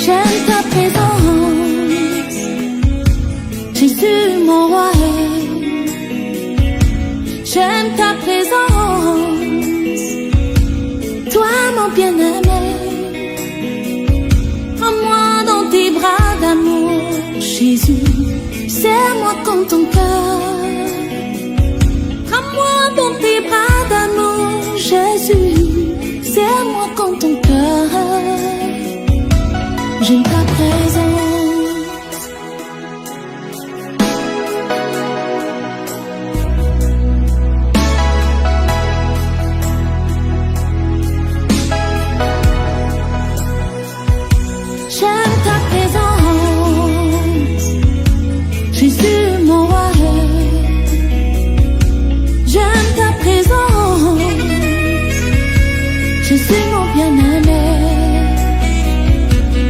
J'aime ta présence, Jésus mon roi. J'aime ta présence, toi mon bien-aimé. Prends-moi dans tes bras d'amour, Jésus, serre-moi comme ton cœur. Prends-moi dans tes bras d'amour, Jésus, serre-moi comme ton cœur. J'aime ta présence. J'aime ta présence, Jésus mon roi. J'aime ta présence, Jésus mon bien-aimé.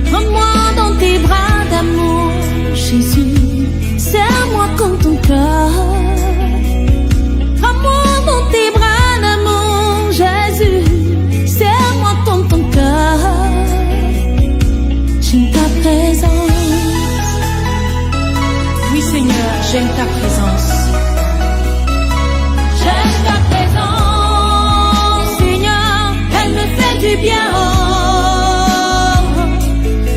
Prends-moi dans tes bras d'amour, Jésus, serre-moi comme ton cœur. Prends-moi dans tes bras d'amour, Jésus, serre-moi comme ton cœur. J'aime ta présence. Oui Seigneur, j'aime ta présence. J'aime ta présence, Seigneur, elle me fait du bien.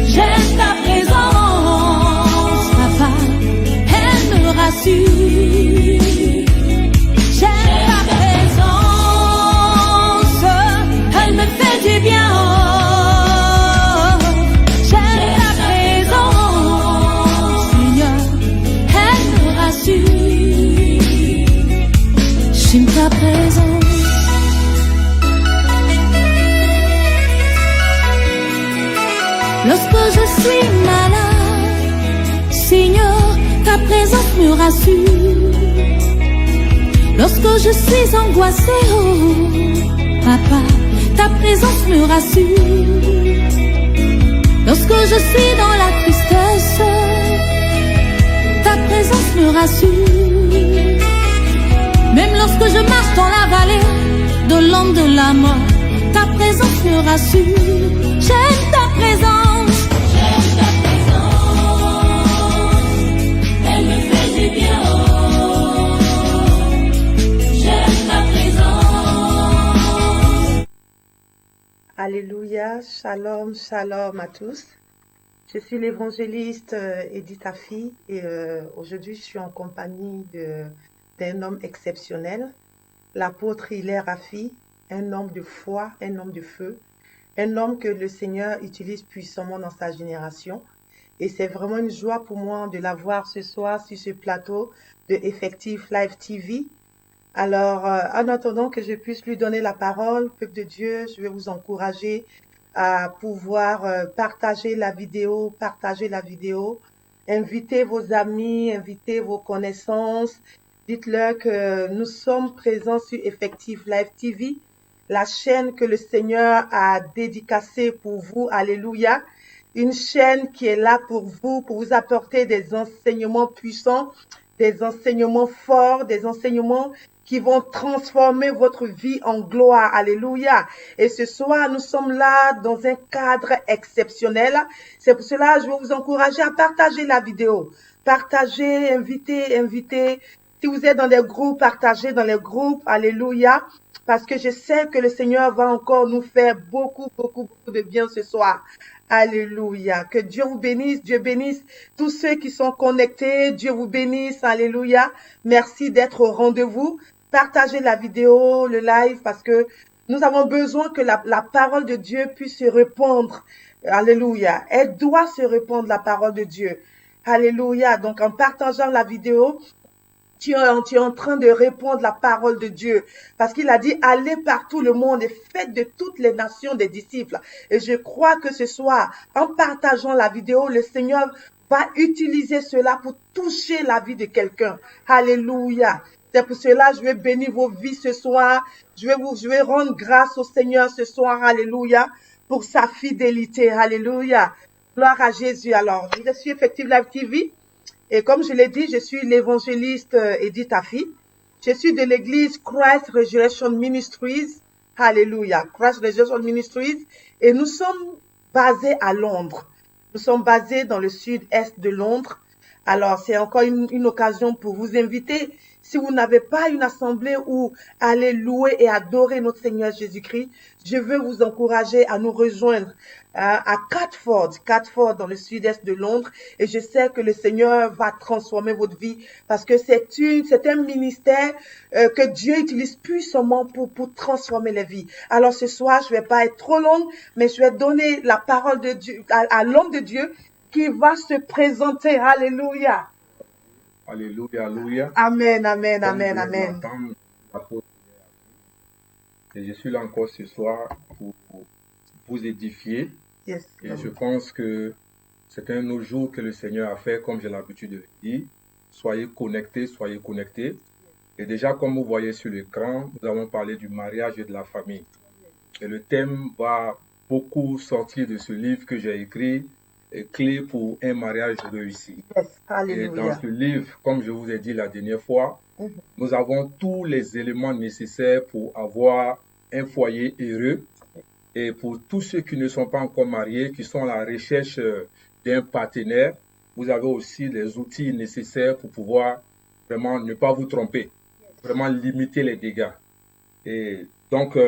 J'aime ta présence, Papa, elle me rassure. J'aime ta présence, elle me fait du bien. J'aime ta présence, Seigneur, elle me rassure. J'aime ta présence. Lorsque je suis malade, Seigneur, ta présence me rassure. Lorsque je suis angoissée, oh, Papa, ta présence me rassure. Lorsque je suis dans la tristesse, ta présence me rassure. Même lorsque je marche dans la vallée de l'ombre de la mort, ta présence me rassure. J'aime ta présence. J'aime ta présence, elle me fait du bien. J'aime ta présence. Alléluia, shalom, shalom à tous. Je suis l'évangéliste Edith Afi et aujourd'hui je suis en compagnie d'un homme exceptionnel, l'apôtre Hilaire Afi, un homme de foi, un homme de feu, un homme que le Seigneur utilise puissamment dans sa génération. Et c'est vraiment une joie pour moi de l'avoir ce soir sur ce plateau de Effectif Live TV. Alors, en attendant que je puisse lui donner la parole, peuple de Dieu, je vais vous encourager à pouvoir partager la vidéo, invitez vos amis, invitez vos connaissances. Dites-leur que nous sommes présents sur Effectif Live TV, la chaîne que le Seigneur a dédicacée pour vous. Alléluia. Une chaîne qui est là pour vous apporter des enseignements puissants, des enseignements forts, des enseignements qui vont transformer votre vie en gloire. Alléluia. Et ce soir, nous sommes là dans un cadre exceptionnel. C'est pour cela que je vais vous encourager à partager la vidéo. Partagez, invitez. Si vous êtes dans des groupes, partagez dans les groupes. Alléluia. Parce que je sais que le Seigneur va encore nous faire beaucoup de bien ce soir. Alléluia. Que Dieu vous bénisse. Dieu bénisse tous ceux qui sont connectés. Dieu vous bénisse. Alléluia. Merci d'être au rendez-vous. Partagez la vidéo, le live, parce que nous avons besoin que la parole de Dieu puisse se répandre. Alléluia. Elle doit se répandre, la parole de Dieu. Alléluia. Donc, en partageant la vidéo, tu es en train de répondre la parole de Dieu. Parce qu'il a dit, allez par tout le monde et faites de toutes les nations des disciples. Et je crois que ce soir, en partageant la vidéo, le Seigneur va utiliser cela pour toucher la vie de quelqu'un. Alléluia. C'est pour cela, je vais bénir vos vies ce soir. Je vais rendre grâce au Seigneur ce soir. Alléluia. Pour sa fidélité. Alléluia. Gloire à Jésus. Alors, je suis Effective Live TV. Et comme je l'ai dit, je suis l'évangéliste Edith Afi. Je suis de l'église Christ Resurrection Ministries. Alléluia. Christ Resurrection Ministries. Et nous sommes basés à Londres. Nous sommes basés dans le sud-est de Londres. Alors, c'est encore une occasion pour vous inviter. Si vous n'avez pas une assemblée où aller louer et adorer notre Seigneur Jésus-Christ, je veux vous encourager à nous rejoindre à Catford dans le sud-est de Londres. Et je sais que le Seigneur va transformer votre vie parce que c'est un ministère que Dieu utilise puissamment pour transformer les vies. Alors ce soir, je vais pas être trop longue, mais je vais donner la parole de Dieu à l'homme de Dieu qui va se présenter. Alléluia. Alléluia, alléluia. Amen, amen, Comme amen, je amen. l'entends, l'apôtre, et je suis là encore ce soir pour vous édifier. Yes. Et je pense que c'est un autre jour que le Seigneur a fait, comme j'ai l'habitude de le dire. Soyez connectés, soyez connectés. Et déjà, comme vous voyez sur l'écran, nous avons parlé du mariage et de la famille. Et le thème va beaucoup sortir de ce livre que j'ai écrit, Clés pour un mariage réussi. Yes. Et dans Alléluia. ce livre, comme je vous ai dit la dernière fois, nous avons tous les éléments nécessaires pour avoir un foyer heureux. Et pour tous ceux qui ne sont pas encore mariés, qui sont à la recherche d'un partenaire, vous avez aussi les outils nécessaires pour pouvoir vraiment ne pas vous tromper, vraiment limiter les dégâts. Et donc,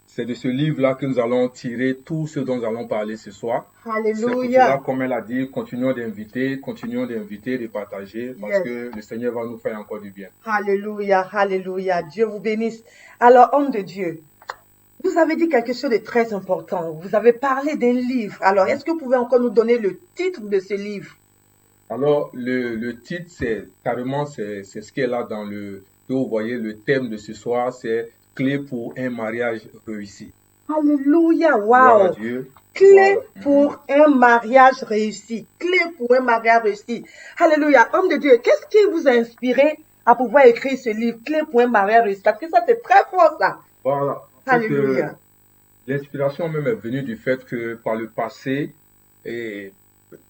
c'est de ce livre-là que nous allons tirer tout ce dont nous allons parler ce soir. C'est pour cela, Alléluia. comme elle a dit, continuons d'inviter, de partager, parce Yes. que le Seigneur va nous faire encore du bien. Alléluia. Alléluia. Dieu vous bénisse. Alors, homme de Dieu, vous avez dit quelque chose de très important. Vous avez parlé d'un livre. Alors, est-ce que vous pouvez encore nous donner le titre de ce livre? Alors, le titre, c'est carrément, c'est ce qui est là dans le, que vous voyez, le thème de ce soir, c'est Clés pour un mariage réussi. Alléluia. Gloire à Wow. Dieu. Clé Voilà. pour un mariage réussi. Clé pour un mariage réussi. Alléluia. Homme de Dieu, qu'est-ce qui vous a inspiré à pouvoir écrire ce livre, Clé pour un mariage réussi? Parce que ça, c'est très fort, ça. Voilà. En fait, Alléluia. l'inspiration même est venue du fait que par le passé, et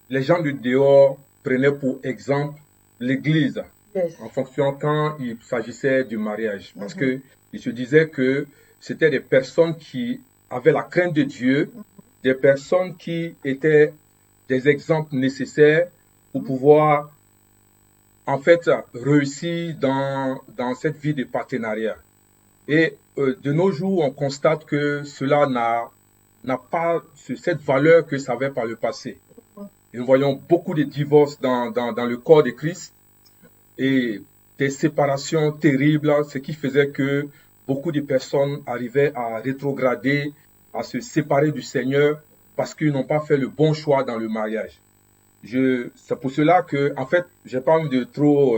les gens du dehors prenaient pour exemple l'Église Yes. en fonction quand il s'agissait du mariage. Parce que ils se disaient que c'était des personnes qui avaient la crainte de Dieu, des personnes qui étaient des exemples nécessaires pour pouvoir, en fait, réussir dans cette vie de partenariat. Et de nos jours, on constate que cela n'a pas cette valeur que ça avait par le passé. Et nous voyons beaucoup de divorces dans le corps de Christ et des séparations terribles, ce qui faisait que beaucoup de personnes arrivaient à rétrograder, à se séparer du Seigneur parce qu'ils n'ont pas fait le bon choix dans le mariage. C'est pour cela que, en fait, j'ai pas envie de trop...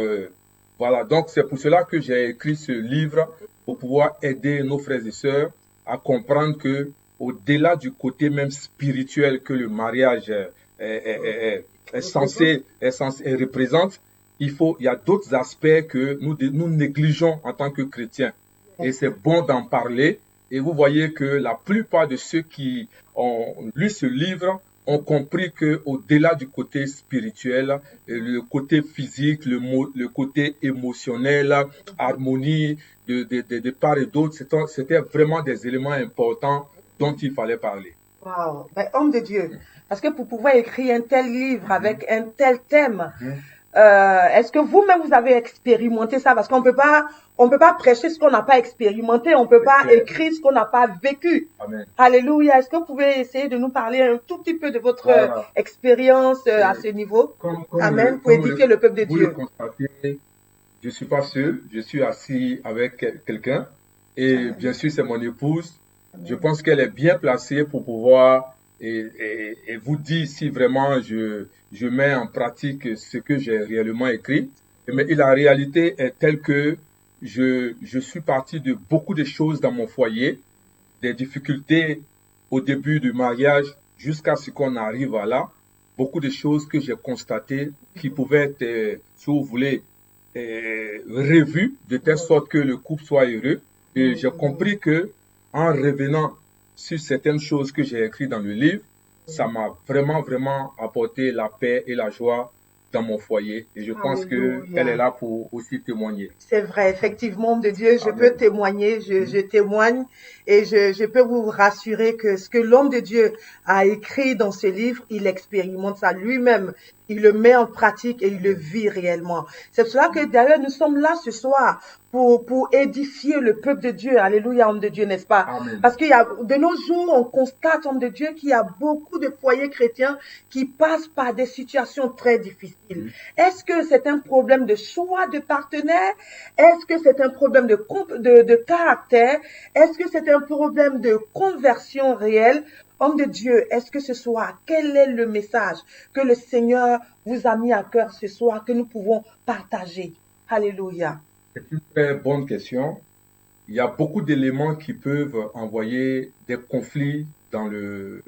voilà, donc c'est pour cela que j'ai écrit ce livre pour pouvoir aider nos frères et sœurs à comprendre que au-delà du côté même spirituel que le mariage est censé représente, il y a d'autres aspects que nous négligeons en tant que chrétiens. Et c'est bon d'en parler. Et vous voyez que la plupart de ceux qui ont lu ce livre ont compris que au-delà du côté spirituel, le côté physique, le côté émotionnel, harmonie de part et d'autre, c'était vraiment des éléments importants dont il fallait parler. Wow. Ben, homme de Dieu, parce que pour pouvoir écrire un tel livre avec un tel thème, est-ce que vous-même vous avez expérimenté ça? Parce qu'on peut pas prêcher ce qu'on n'a pas expérimenté, on peut pas écrire ce qu'on n'a pas vécu. Amen. Alléluia. Est-ce que vous pouvez essayer de nous parler un tout petit peu de votre Voilà. expérience à ce niveau? Amen. Pour édifier le peuple de Vous le Dieu. constatez, je suis pas seul, je suis assis avec quelqu'un et bien sûr c'est mon épouse. Je pense qu'elle est bien placée pour pouvoir et vous dire si vraiment je mets en pratique ce que j'ai réellement écrit. Mais la réalité est telle que je suis parti de beaucoup de choses dans mon foyer, des difficultés au début du mariage jusqu'à ce qu'on arrive à là. Beaucoup de choses que j'ai constatées qui pouvaient être, si vous voulez, revu de telle sorte que le couple soit heureux. Et j'ai compris que en revenant sur certaines choses que j'ai écrites dans le livre, ça m'a vraiment apporté la paix et la joie dans mon foyer. Et je pense qu'elle est là pour aussi témoigner. C'est vrai, effectivement, homme de Dieu, je Amen. peux témoigner, je témoigne et je peux vous rassurer que ce que l'homme de Dieu a écrit dans ce livre, il expérimente ça lui-même. Il le met en pratique et il le vit réellement. C'est pour cela que d'ailleurs nous sommes là ce soir pour édifier le peuple de Dieu. Alléluia, homme de Dieu, n'est-ce pas? Amen. Parce qu'il y a, de nos jours, on constate, homme de Dieu, qu'il y a beaucoup de foyers chrétiens qui passent par des situations très difficiles. Est-ce que c'est un problème de choix de partenaire? Est-ce que c'est un problème de caractère? Est-ce que c'est un problème de conversion réelle? Homme de Dieu, est-ce que ce soir, quel est le message que le Seigneur vous a mis à cœur ce soir que nous pouvons partager? Alléluia. C'est une très bonne question. Il y a beaucoup d'éléments qui peuvent envoyer des conflits dans le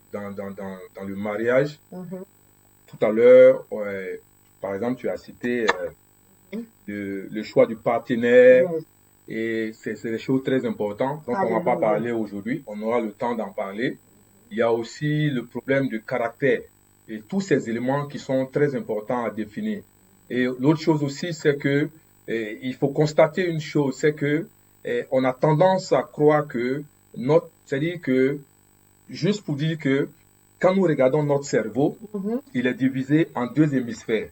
mariage. Tout à l'heure, par exemple, tu as cité le choix du partenaire et c'est des choses très importantes. Donc, on ne va pas parler aujourd'hui. On aura le temps d'en parler. Il y a aussi le problème du caractère et tous ces éléments qui sont très importants à définir. Et l'autre chose aussi, c'est que il faut constater une chose, c'est que on a tendance à croire que c'est-à-dire que juste pour dire que quand nous regardons notre cerveau, il est divisé en deux hémisphères.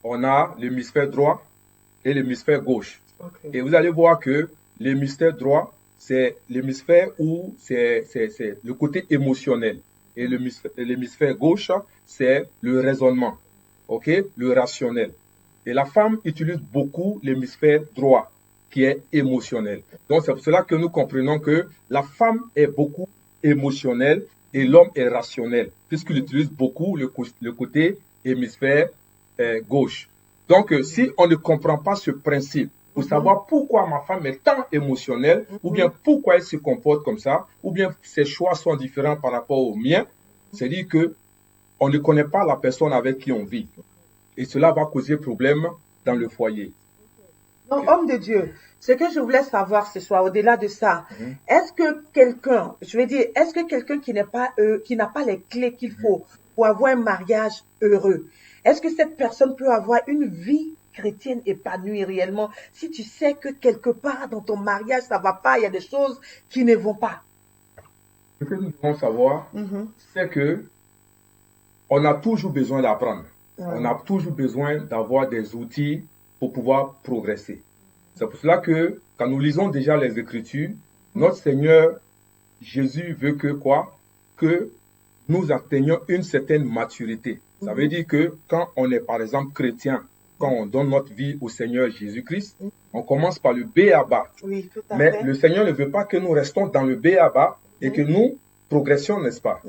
On a l'hémisphère droit et l'hémisphère gauche. Et vous allez voir que l'hémisphère droit, c'est l'hémisphère où c'est le côté émotionnel. Et l'hémisphère gauche, c'est le raisonnement, le rationnel. Et la femme utilise beaucoup l'hémisphère droit, qui est émotionnel. Donc, c'est pour cela que nous comprenons que la femme est beaucoup émotionnelle et l'homme est rationnel, puisqu'il utilise beaucoup le côté hémisphère gauche. Donc, si on ne comprend pas ce principe, pour savoir pourquoi ma femme est tant émotionnelle, ou bien pourquoi elle se comporte comme ça, ou bien ses choix sont différents par rapport aux miens, c'est-à-dire que on ne connaît pas la personne avec qui on vit. Et cela va causer problème dans le foyer. Donc, homme de Dieu, ce que je voulais savoir ce soir, au-delà de ça, est-ce que quelqu'un, est-ce que quelqu'un qui n'a pas les clés qu'il faut pour avoir un mariage heureux, est-ce que cette personne peut avoir une vie chrétienne épanouie réellement si tu sais que quelque part dans ton mariage ça va pas, il y a des choses qui ne vont pas? Ce que nous devons savoir, c'est que on a toujours besoin d'apprendre. On a toujours besoin d'avoir des outils pour pouvoir progresser. C'est pour cela que quand nous lisons déjà les Écritures, notre Seigneur Jésus veut que quoi? Que nous atteignions une certaine maturité. Ça veut dire que quand on est par exemple chrétien, quand on donne notre vie au Seigneur Jésus-Christ, on commence par le B.A.B.A. Oui, tout à Mais fait. le Seigneur ne veut pas que nous restons dans le B.A.B.A. et que nous progressions, n'est-ce pas?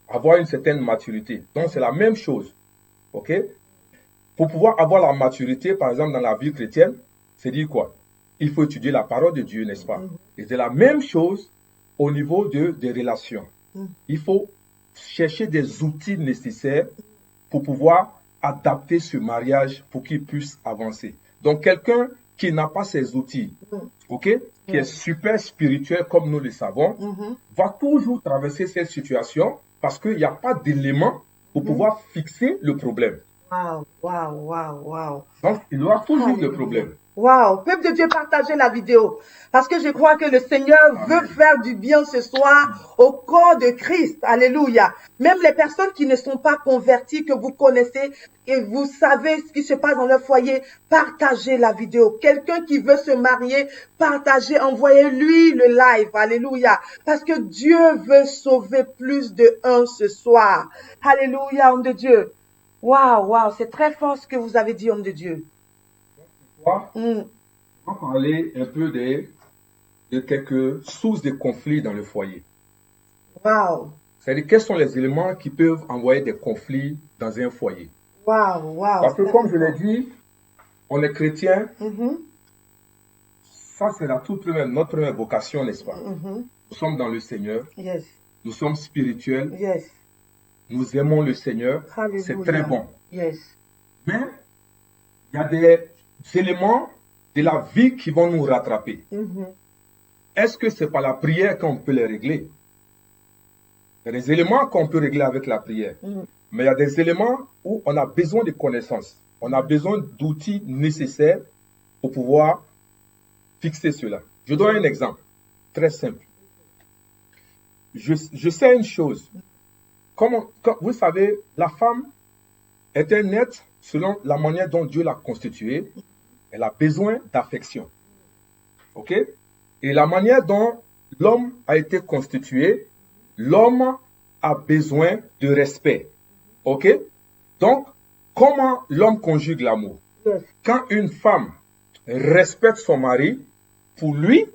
Avoir une certaine maturité. Donc c'est la même chose. OK? Pour pouvoir avoir la maturité, par exemple, dans la vie chrétienne, c'est dire quoi? Il faut étudier la parole de Dieu, n'est-ce pas? Et c'est la même chose au niveau des relations. Il faut chercher des outils nécessaires pour pouvoir adapter ce mariage pour qu'il puisse avancer. Donc, quelqu'un qui n'a pas ces outils, qui est super spirituel comme nous le savons, va toujours traverser cette situation parce qu'il n'y a pas d'éléments pour pouvoir fixer le problème. Wow. Donc, il aura toujours le problème. Wow, peuple de Dieu, partagez la vidéo. Parce que je crois que le Seigneur veut faire du bien ce soir au corps de Christ. Alléluia. Même les personnes qui ne sont pas converties, que vous connaissez et vous savez ce qui se passe dans leur foyer, partagez la vidéo. Quelqu'un qui veut se marier, partagez, envoyez-lui le live. Alléluia. Parce que Dieu veut sauver plus de un ce soir. Alléluia, homme de Dieu. Wow, c'est très fort ce que vous avez dit, homme de Dieu. On va parler un peu de quelques sources de conflits dans le foyer. Wow. C'est-à-dire, quels sont les éléments qui peuvent envoyer des conflits dans un foyer? Wow. Parce que comme je l'ai dit, on est chrétien. Ça, c'est notre première vocation, n'est-ce pas? Nous sommes dans le Seigneur. Yes. Nous sommes spirituels. Yes. Nous aimons le Seigneur. Hallelujah. C'est très bon. Yes. Mais il y a des éléments de la vie qui vont nous rattraper. Mhm. Est-ce que c'est par la prière qu'on peut les régler? Il y a des éléments qu'on peut régler avec la prière. Mhm. Mais il y a des éléments où on a besoin de connaissances. On a besoin d'outils nécessaires pour pouvoir fixer cela. Je donne un exemple très simple. Je sais une chose. Comme vous savez, la femme est un être selon la manière dont Dieu l'a constituée. Elle a besoin d'affection. OK? Et la manière dont l'homme a été constitué, l'homme a besoin de respect. OK? Donc, comment l'homme conjugue l'amour? Yes. Quand une femme respecte son mari, pour lui,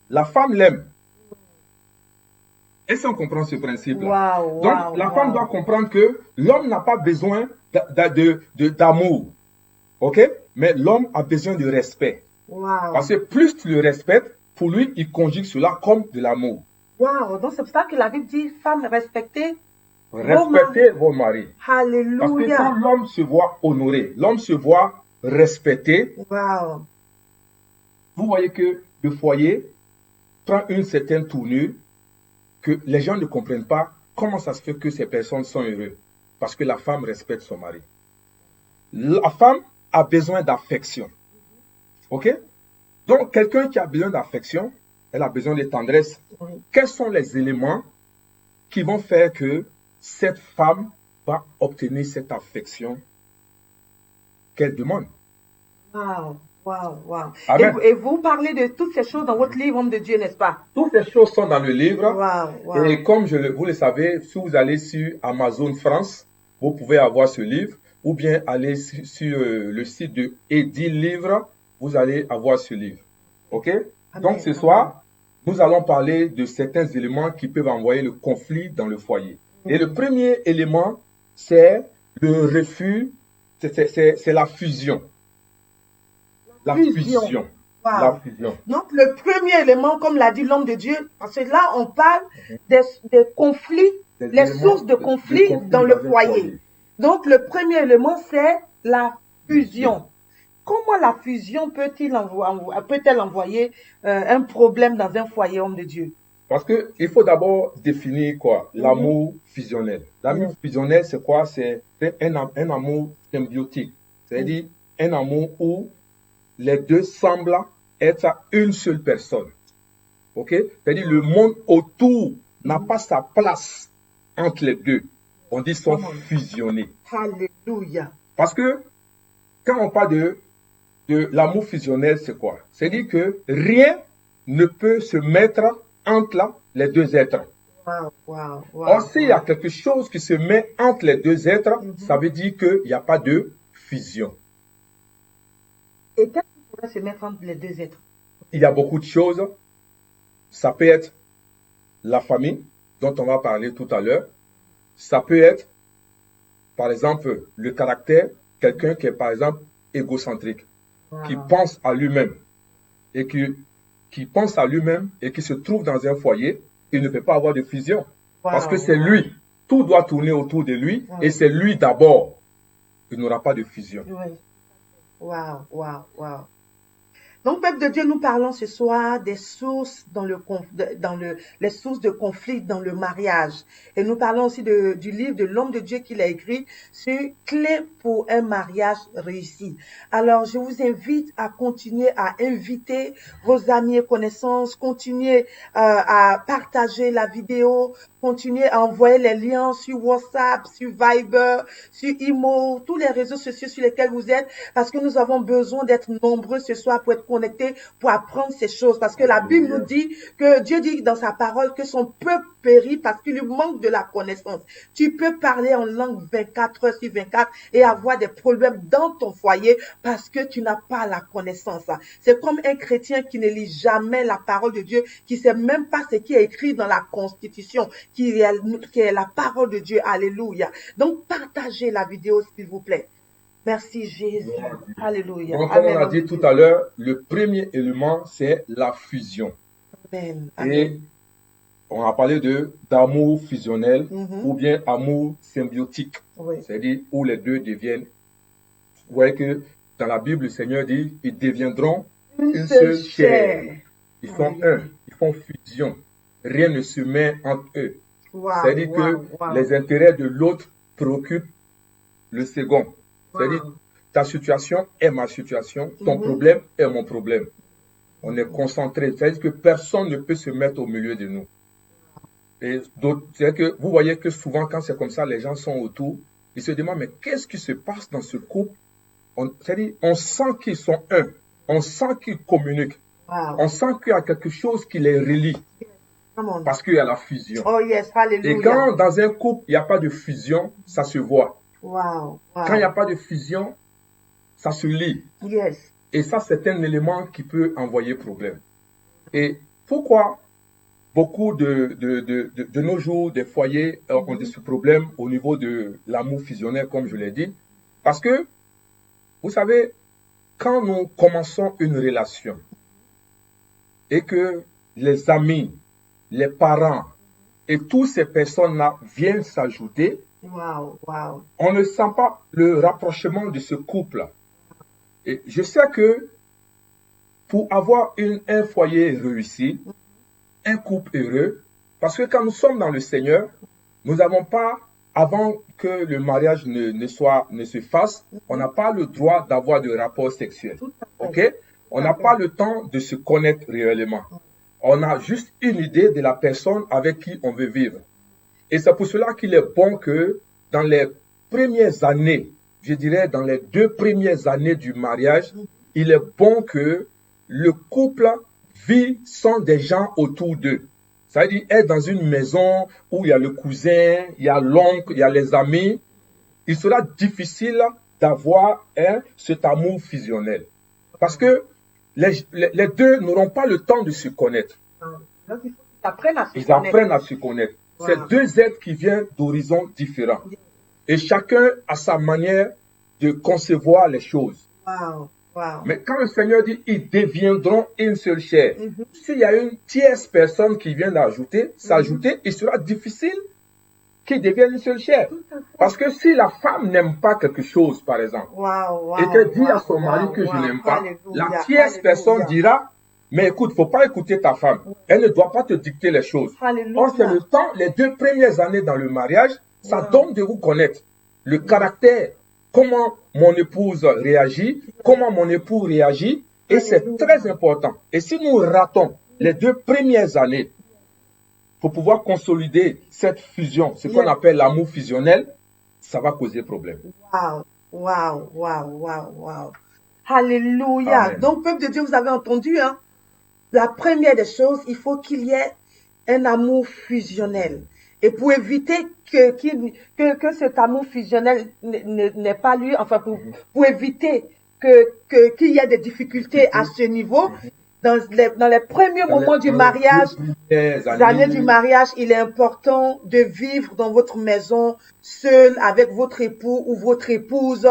la femme l'aime. Est-ce qu'on comprend ce principe-là? Wow, Donc, wow, la wow. femme doit comprendre que l'homme n'a pas besoin d'amour. OK? Mais l'homme a besoin de respect. Wow. Parce que plus tu le respectes, pour lui, il conjugue cela comme de l'amour. Wow. Donc c'est pour ça que la Bible dit femme respectée. Respectez vos maris. Parce que Alléluia. quand l'homme se voit honoré, l'homme se voit respecté, Wow. vous voyez que le foyer prend une certaine tournure que les gens ne comprennent pas comment ça se fait que ces personnes sont heureuses. Parce que la femme respecte son mari. La femme a besoin d'affection. OK? Donc, quelqu'un qui a besoin d'affection, elle a besoin de tendresse. Oui. Quels sont les éléments qui vont faire que cette femme va obtenir cette affection qu'elle demande? Wow. Wow. Wow. Amen. Et vous parlez de toutes ces choses dans votre livre Homme de Dieu, n'est-ce pas? Toutes ces choses sont dans le livre. Wow. Wow. Et comme vous le savez, si vous allez sur Amazon France, vous pouvez avoir ce livre. Ou bien aller sur le site de Edit Livre, vous allez avoir ce livre. OK? Amen. Donc ce soir, nous allons parler de certains éléments qui peuvent envoyer le conflit dans le foyer. Et le premier élément, c'est le refus, c'est la fusion. La fusion. Wow. La fusion. Donc, le premier élément, comme l'a dit l'homme de Dieu, parce que là, on parle des conflits, Des les éléments sources de de conflits conflit dans le un foyer. Donc, le premier élément, c'est la fusion. Comment la fusion peut-elle envoyer un problème dans un foyer, homme de Dieu? Parce qu'il faut d'abord définir quoi? L'amour fusionnel. L'amour fusionnel, c'est quoi? C'est un amour symbiotique. C'est-à-dire un amour où les deux semblent être une seule personne. OK? C'est-à-dire le monde autour n'a pas sa place entre les deux. On dit sont fusionnés. Alléluia. Parce que quand on parle de l'amour fusionnel, c'est quoi? C'est-à-dire que rien ne peut se mettre entre les deux êtres. Wow, wow, wow. Or, s'il y a quelque chose qui se met entre les deux êtres, ça veut dire qu'il n'y a pas de fusion. Et qu'est-ce qui pourrait se mettre entre les deux êtres? Il y a beaucoup de choses. Ça peut être la famille, dont on va parler tout à l'heure. Ça peut être, par exemple, le caractère, quelqu'un qui est, par exemple, égocentrique, qui pense à lui-même et qui pense à lui-même et qui se trouve dans un foyer, il ne peut pas avoir de fusion. Parce que c'est lui. Tout doit tourner autour de lui et c'est lui d'abord. Il n'aura pas de fusion. Oui. Wow, wow, wow. Donc, peuple de Dieu, nous parlons ce soir des sources les sources de conflit dans le mariage. Et nous parlons aussi du livre de l'homme de Dieu qu'il a écrit sur Clé pour un mariage réussi. Alors, je vous invite à continuer à inviter vos amis et connaissances, continuer à partager la vidéo, continuer à envoyer les liens sur WhatsApp, sur Viber, sur Imo, tous les réseaux sociaux sur lesquels vous êtes, parce que nous avons besoin d'être nombreux ce soir pour être connectés, pour apprendre ces choses. Parce que la Bible nous dit que Dieu dit dans sa parole que son peuple périt parce qu'il lui manque de la connaissance. Tu peux parler en langue 24 heures sur 24 et avoir des problèmes dans ton foyer parce que tu n'as pas la connaissance. C'est comme un chrétien qui ne lit jamais la parole de Dieu, qui ne sait même pas ce qui est écrit dans la Constitution, qui est la parole de Dieu. Alléluia. Donc, partagez la vidéo, s'il vous plaît. Merci Jésus. Alléluia. Donc, comme on a dit tout à l'heure, le premier élément, c'est la fusion. Amen. Et on a parlé d'amour fusionnel ou bien amour symbiotique. Oui. C'est-à-dire où les deux deviennent. Vous voyez que dans la Bible, le Seigneur dit, ils deviendront Une seule chair. Ils sont un, ils font fusion. Rien ne se met entre eux. Wow, C'est-à-dire que les intérêts de l'autre préoccupent le second. C'est-à-dire, ta situation est ma situation, ton problème est mon problème. On est concentré. C'est-à-dire que personne ne peut se mettre au milieu de nous. Et c'est que vous voyez que souvent, quand c'est comme ça, les gens sont autour, ils se demandent, mais qu'est-ce qui se passe dans ce couple? C'est-à-dire, on sent qu'ils sont un. On sent qu'ils communiquent. Wow. On sent qu'il y a quelque chose qui les relie. Parce qu'il y a la fusion. Oh yes, hallelujah. Et quand dans un couple, il n'y a pas de fusion, ça se voit. Wow. Quand il n'y a pas de fusion, ça se lit. Yes. Et ça, c'est un élément qui peut envoyer problème. Et pourquoi beaucoup de nos jours, des foyers ont ce problème au niveau de l'amour fusionnel, comme je l'ai dit? Parce que, vous savez, quand nous commençons une relation et que les amis, les parents et toutes ces personnes-là viennent s'ajouter, on ne sent pas le rapprochement de ce couple. Et je sais que pour avoir un foyer réussi, un couple heureux, parce que quand nous sommes dans le Seigneur, nous n'avons pas, avant que le mariage ne se fasse, on n'a pas le droit d'avoir de rapports sexuels. Ok? On n'a pas le temps de se connaître réellement. On a juste une idée de la personne avec qui on veut vivre. Et c'est pour cela qu'il est bon que dans les premières années, je dirais dans les 2 premières années du mariage, il est bon que le couple vit sans des gens autour d'eux. Ça veut dire être dans une maison où il y a le cousin, il y a l'oncle, il y a les amis. Il sera difficile d'avoir cet amour fusionnel. Parce que les deux n'auront pas le temps de se connaître. Donc, ils apprennent à se connaître. C'est 2 êtres qui viennent d'horizons différents. Et chacun a sa manière de concevoir les choses. Mais quand le Seigneur dit, ils deviendront une seule chair, s'il y a une tierce personne qui vient s'ajouter, il sera difficile qu'ils deviennent une seule chair. Parce que si la femme n'aime pas quelque chose, par exemple, et qu'elle dit à son mari que je n'aime pas, la tierce personne dira, mais écoute, faut pas écouter ta femme. Elle ne doit pas te dicter les choses. Or, c'est le temps, les 2 premières années dans le mariage, ça donne de vous connaître le caractère, comment mon épouse réagit, comment mon époux réagit, et c'est très important. Et si nous ratons les 2 premières années pour pouvoir consolider cette fusion, ce qu'on appelle l'amour fusionnel, ça va causer problème. Alléluia. Amen. Donc, peuple de Dieu, vous avez entendu, hein? La première des choses, il faut qu'il y ait un amour fusionnel. Et pour éviter que cet amour fusionnel n'ait pas lieu, enfin, pour éviter qu'il y ait des difficultés à ce niveau, dans les premiers moments du mariage, les années du mariage, il est important de vivre dans votre maison seul avec votre époux ou votre épouse.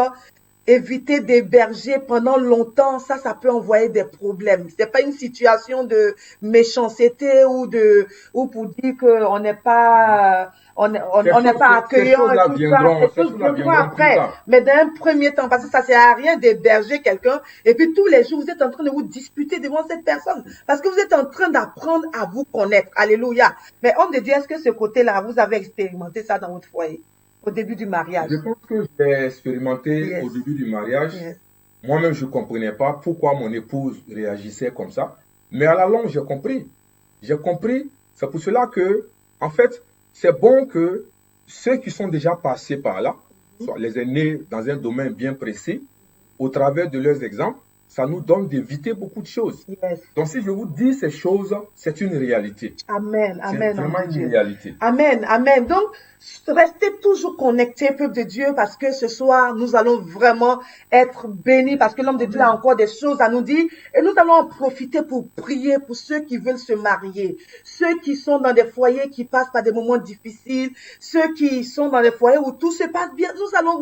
Éviter d'héberger pendant longtemps, ça peut envoyer des problèmes. C'est pas une situation de méchanceté ou pour dire qu'on n'est pas accueillant et tout ça. C'est tout viendront après. Mais d'un premier temps, parce que ça sert à rien d'héberger quelqu'un et puis tous les jours vous êtes en train de vous disputer devant cette personne parce que vous êtes en train d'apprendre à vous connaître. Alléluia. Mais homme de Dieu, est-ce que ce côté-là, vous avez expérimenté ça dans votre foyer? Au début du mariage. Je pense que j'ai expérimenté au début du mariage. Moi-même, je ne comprenais pas pourquoi mon épouse réagissait comme ça. Mais à la longue, j'ai compris. J'ai compris. C'est pour cela que, en fait, c'est bon que ceux qui sont déjà passés par là, soit les aînés dans un domaine bien précis, au travers de leurs exemples, ça nous donne d'éviter beaucoup de choses. Donc, si je vous dis ces choses, c'est une réalité. Amen, amen. C'est vraiment une réalité. Amen, amen. Donc, restez toujours connectés, peuple de Dieu, parce que ce soir, nous allons vraiment être bénis, parce que l'homme de Dieu a encore des choses à nous dire, et nous allons en profiter pour prier pour ceux qui veulent se marier, ceux qui sont dans des foyers qui passent par des moments difficiles, ceux qui sont dans des foyers où tout se passe bien. Nous allons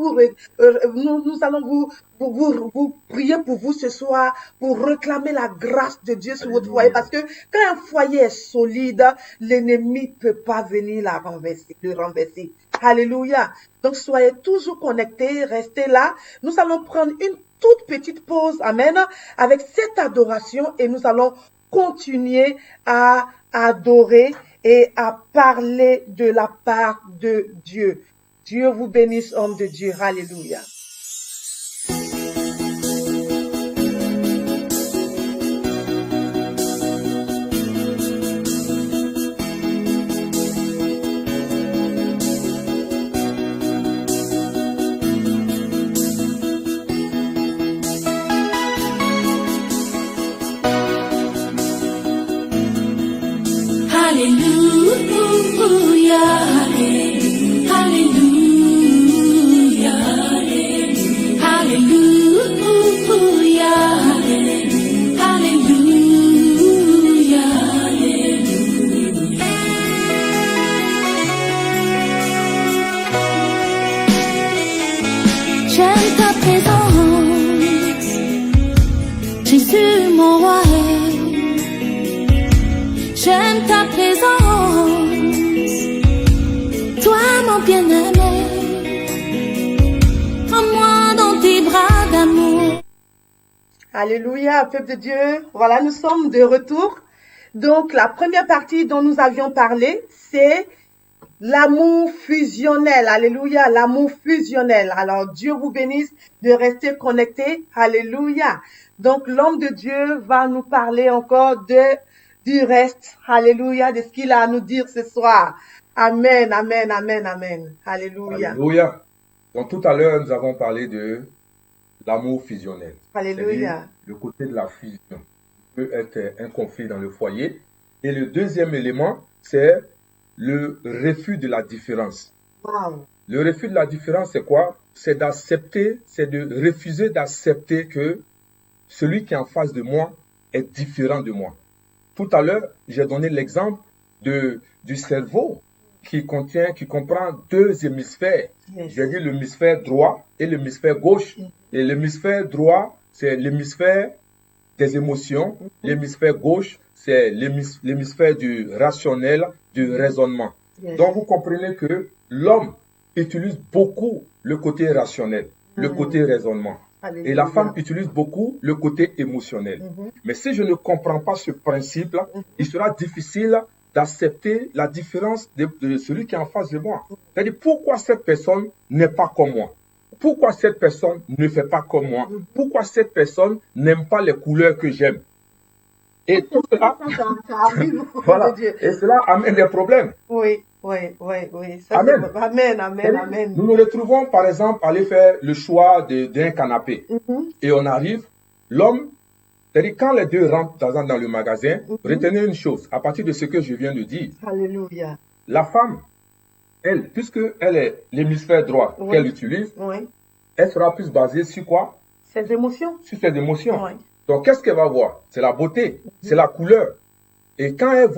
vous prier pour vous ce soir, pour réclamer la grâce de Dieu sur votre foyer, parce que quand un foyer est solide, l'ennemi ne peut pas venir le renverser. Alléluia. Donc, soyez toujours connectés, restez là. Nous allons prendre une toute petite pause, amen, avec cette adoration et nous allons continuer à adorer et à parler de la part de Dieu. Dieu vous bénisse, homme de Dieu. Alléluia. Alléluia, Alléluia, Alléluia, Alléluia, J'aime ta présence, Jésus mon roi. J'aime ta présence, toi mon bien-aimé, prends-moi dans tes bras d'amour. Alléluia, peuple de Dieu. Voilà, nous sommes de retour. Donc, la première partie dont nous avions parlé, c'est l'amour fusionnel. Alléluia, l'amour fusionnel. Alors, Dieu vous bénisse de rester connecté. Alléluia. Donc, l'homme de Dieu va nous parler encore du reste, alléluia, de ce qu'il a à nous dire ce soir. Amen, amen, amen, amen. Alléluia. Alléluia. Donc tout à l'heure, nous avons parlé de l'amour fusionnel. Alléluia. Le côté de la fusion peut être un conflit dans le foyer. Et le deuxième élément, c'est le refus de la différence. Wow. Le refus de la différence, c'est quoi? C'est d'accepter, c'est de refuser d'accepter que celui qui est en face de moi est différent de moi. Tout à l'heure, j'ai donné l'exemple du cerveau qui comprend deux hémisphères. Yes. J'ai dit l'hémisphère droit et l'hémisphère gauche. Et l'hémisphère droit, c'est l'hémisphère des émotions. L'hémisphère gauche, c'est l'hémisphère du rationnel, du raisonnement. Yes. Donc, vous comprenez que l'homme utilise beaucoup le côté rationnel, le côté raisonnement. Alléluia. Et la femme utilise beaucoup le côté émotionnel. Mais si je ne comprends pas ce principe-là, il sera difficile d'accepter la différence de celui qui est en face de moi. C'est-à-dire, pourquoi cette personne n'est pas comme moi? Pourquoi cette personne ne fait pas comme moi? Pourquoi cette personne n'aime pas les couleurs que j'aime? Et tout cela, voilà. Et cela amène des problèmes. Oui. Ça, Amen. Amen, amen, amen. Nous nous retrouvons, par exemple, à aller faire le choix d'un canapé. Et on arrive, l'homme, c'est-à-dire quand les deux rentrent dans le magasin, retenez une chose, à partir de ce que je viens de dire. Alléluia. La femme, elle, puisqu'elle est l'hémisphère droit qu'elle utilise, elle sera plus basée sur quoi? Ses émotions. Sur ses émotions. Oui. Donc, qu'est-ce qu'elle va voir? C'est la beauté, c'est la couleur. Et quand elle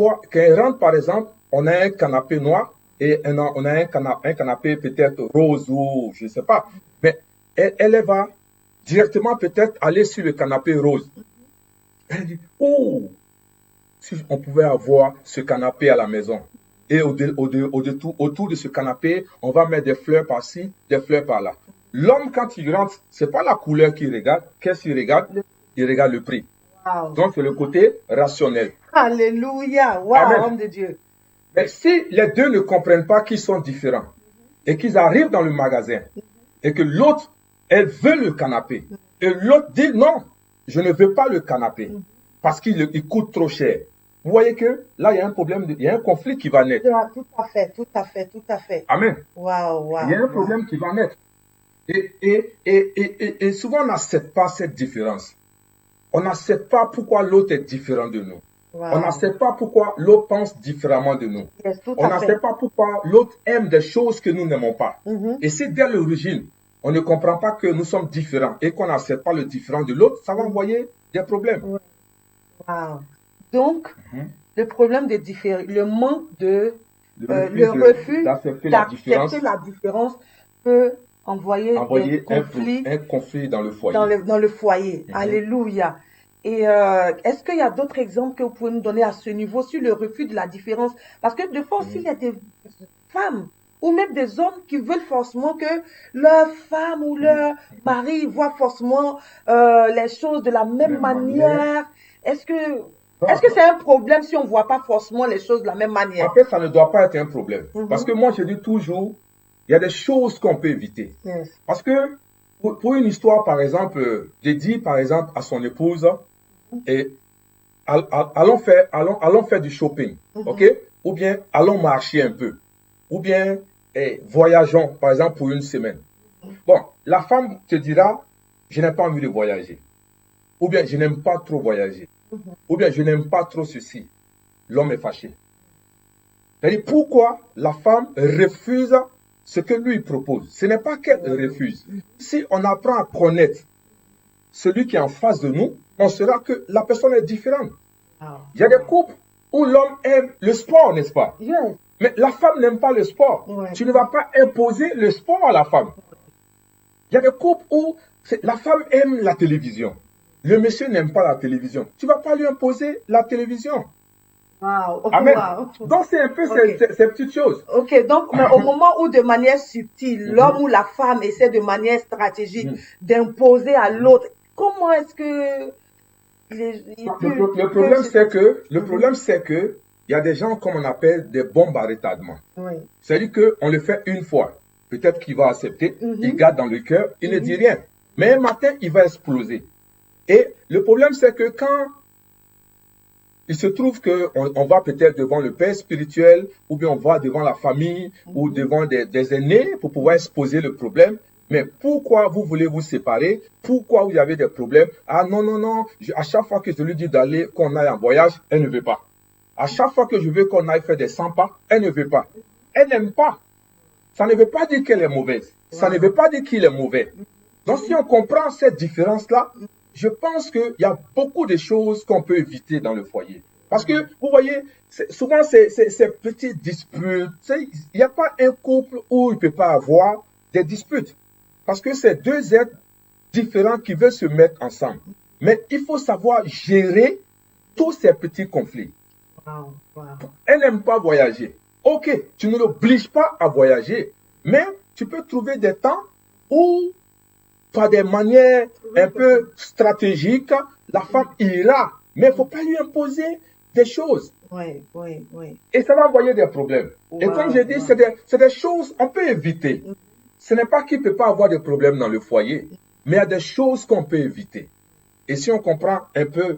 rentre, par exemple, on a un canapé noir et on a un canapé peut-être rose ou je ne sais pas. Mais elle va directement peut-être aller sur le canapé rose. Elle dit, oh, si on pouvait avoir ce canapé à la maison. Et autour de ce canapé, on va mettre des fleurs par-ci, des fleurs par-là. L'homme, quand il rentre, c'est pas la couleur qu'il regarde. Qu'est-ce qu'il regarde? Il regarde le prix. Wow. Donc, c'est le côté rationnel. Alléluia. Wow, Amen. homme de Dieu. Mais si les deux ne comprennent pas qu'ils sont différents et qu'ils arrivent dans le magasin et que l'autre, elle veut le canapé et l'autre dit non, je ne veux pas le canapé parce qu'il coûte trop cher. Vous voyez que là, il y a un problème, il y a un conflit qui va naître. Tout à fait. Amen. Wow. Il y a un problème qui va naître. Et souvent, on n'accepte pas cette différence. On n'accepte pas pourquoi l'autre est différent de nous. Wow. On n'accepte pas pourquoi l'autre pense différemment de nous. Yes, tout On à fait. n'accepte pas pourquoi l'autre aime des choses que nous n'aimons pas. Et si dès l'origine, on ne comprend pas que nous sommes différents et qu'on n'accepte pas le différent de l'autre, ça va envoyer des problèmes. Wow. Donc, le problème des différences, le manque de, Le refus d'accepter la différence peut envoyer un conflit dans le foyer. dans le foyer. Alléluia. Et est-ce qu'il y a d'autres exemples que vous pouvez nous donner à ce niveau sur le refus de la différence? Parce que des fois aussi, il y a des femmes ou même des hommes qui veulent forcément que leur femme ou leur mari voient forcément les choses de la même manière. Est-ce que c'est un problème si on ne voit pas forcément les choses de la même manière? En fait, ça ne doit pas être un problème. Parce que moi, je dis toujours, il y a des choses qu'on peut éviter. Yes. Parce que pour une histoire, par exemple, de dire, par exemple, à son épouse, et, allons faire du shopping, ok? Ou bien allons marcher un peu. Ou bien voyageons, par exemple, pour une semaine. Bon, la femme te dira, je n'ai pas envie de voyager. Ou bien, je n'aime pas trop voyager. Ou bien, je n'aime pas trop ceci. L'homme est fâché. C'est-à-dire, pourquoi la femme refuse ce que lui propose? Ce n'est pas qu'elle refuse. Si on apprend à connaître celui qui est en face de nous, on saura que la personne est différente. Il y a des couples où l'homme aime le sport, n'est-ce pas? Yes. Mais la femme n'aime pas le sport. Ouais. Tu ne vas pas imposer le sport à la femme. Il y a des couples où la femme aime la télévision. Le monsieur n'aime pas la télévision. Tu ne vas pas lui imposer la télévision. Wow. Amen. Wow. Donc, c'est un peu ces petites choses. Ok, donc mais au moment où de manière subtile, l'homme ou la femme essaie de manière stratégique d'imposer à l'autre, comment est-ce que Le problème, c'est que il y a des gens, comme on appelle, des bombes à retardement. Oui. C'est-à-dire qu'on le fait une fois. Peut-être qu'il va accepter, il garde dans le cœur, il ne dit rien. Mais un matin, il va exploser. Et le problème, c'est que quand il se trouve qu'on va peut-être devant le père spirituel, ou bien on va devant la famille, ou devant des aînés pour pouvoir exposer le problème. Mais pourquoi vous voulez vous séparer? Pourquoi vous avez des problèmes? Ah non, non, non. À chaque fois que je lui dis d'aller, qu'on aille en voyage, elle ne veut pas. À chaque fois que je veux qu'on aille faire des 100 pas, elle ne veut pas. Elle n'aime pas. Ça ne veut pas dire qu'elle est mauvaise. Ça ne veut pas dire qu'il est mauvais. Donc si on comprend cette différence-là, je pense qu'il y a beaucoup de choses qu'on peut éviter dans le foyer. Parce que, vous voyez, souvent ces petites disputes, il n'y a pas un couple où il ne peut pas avoir des disputes. Parce que c'est deux êtres différents qui veulent se mettre ensemble. Mais il faut savoir gérer tous ces petits conflits. Elle n'aime pas voyager. Ok, tu ne l'obliges pas à voyager, mais tu peux trouver des temps où, par des manières un peu stratégiques, la femme ira. Mais il ne faut pas lui imposer des choses. Oui. Et ça va envoyer des problèmes. Et comme je dis, c'est des choses qu'on peut éviter. Ce n'est pas qu'il ne peut pas avoir de problèmes dans le foyer, mais il y a des choses qu'on peut éviter. Et si on comprend un peu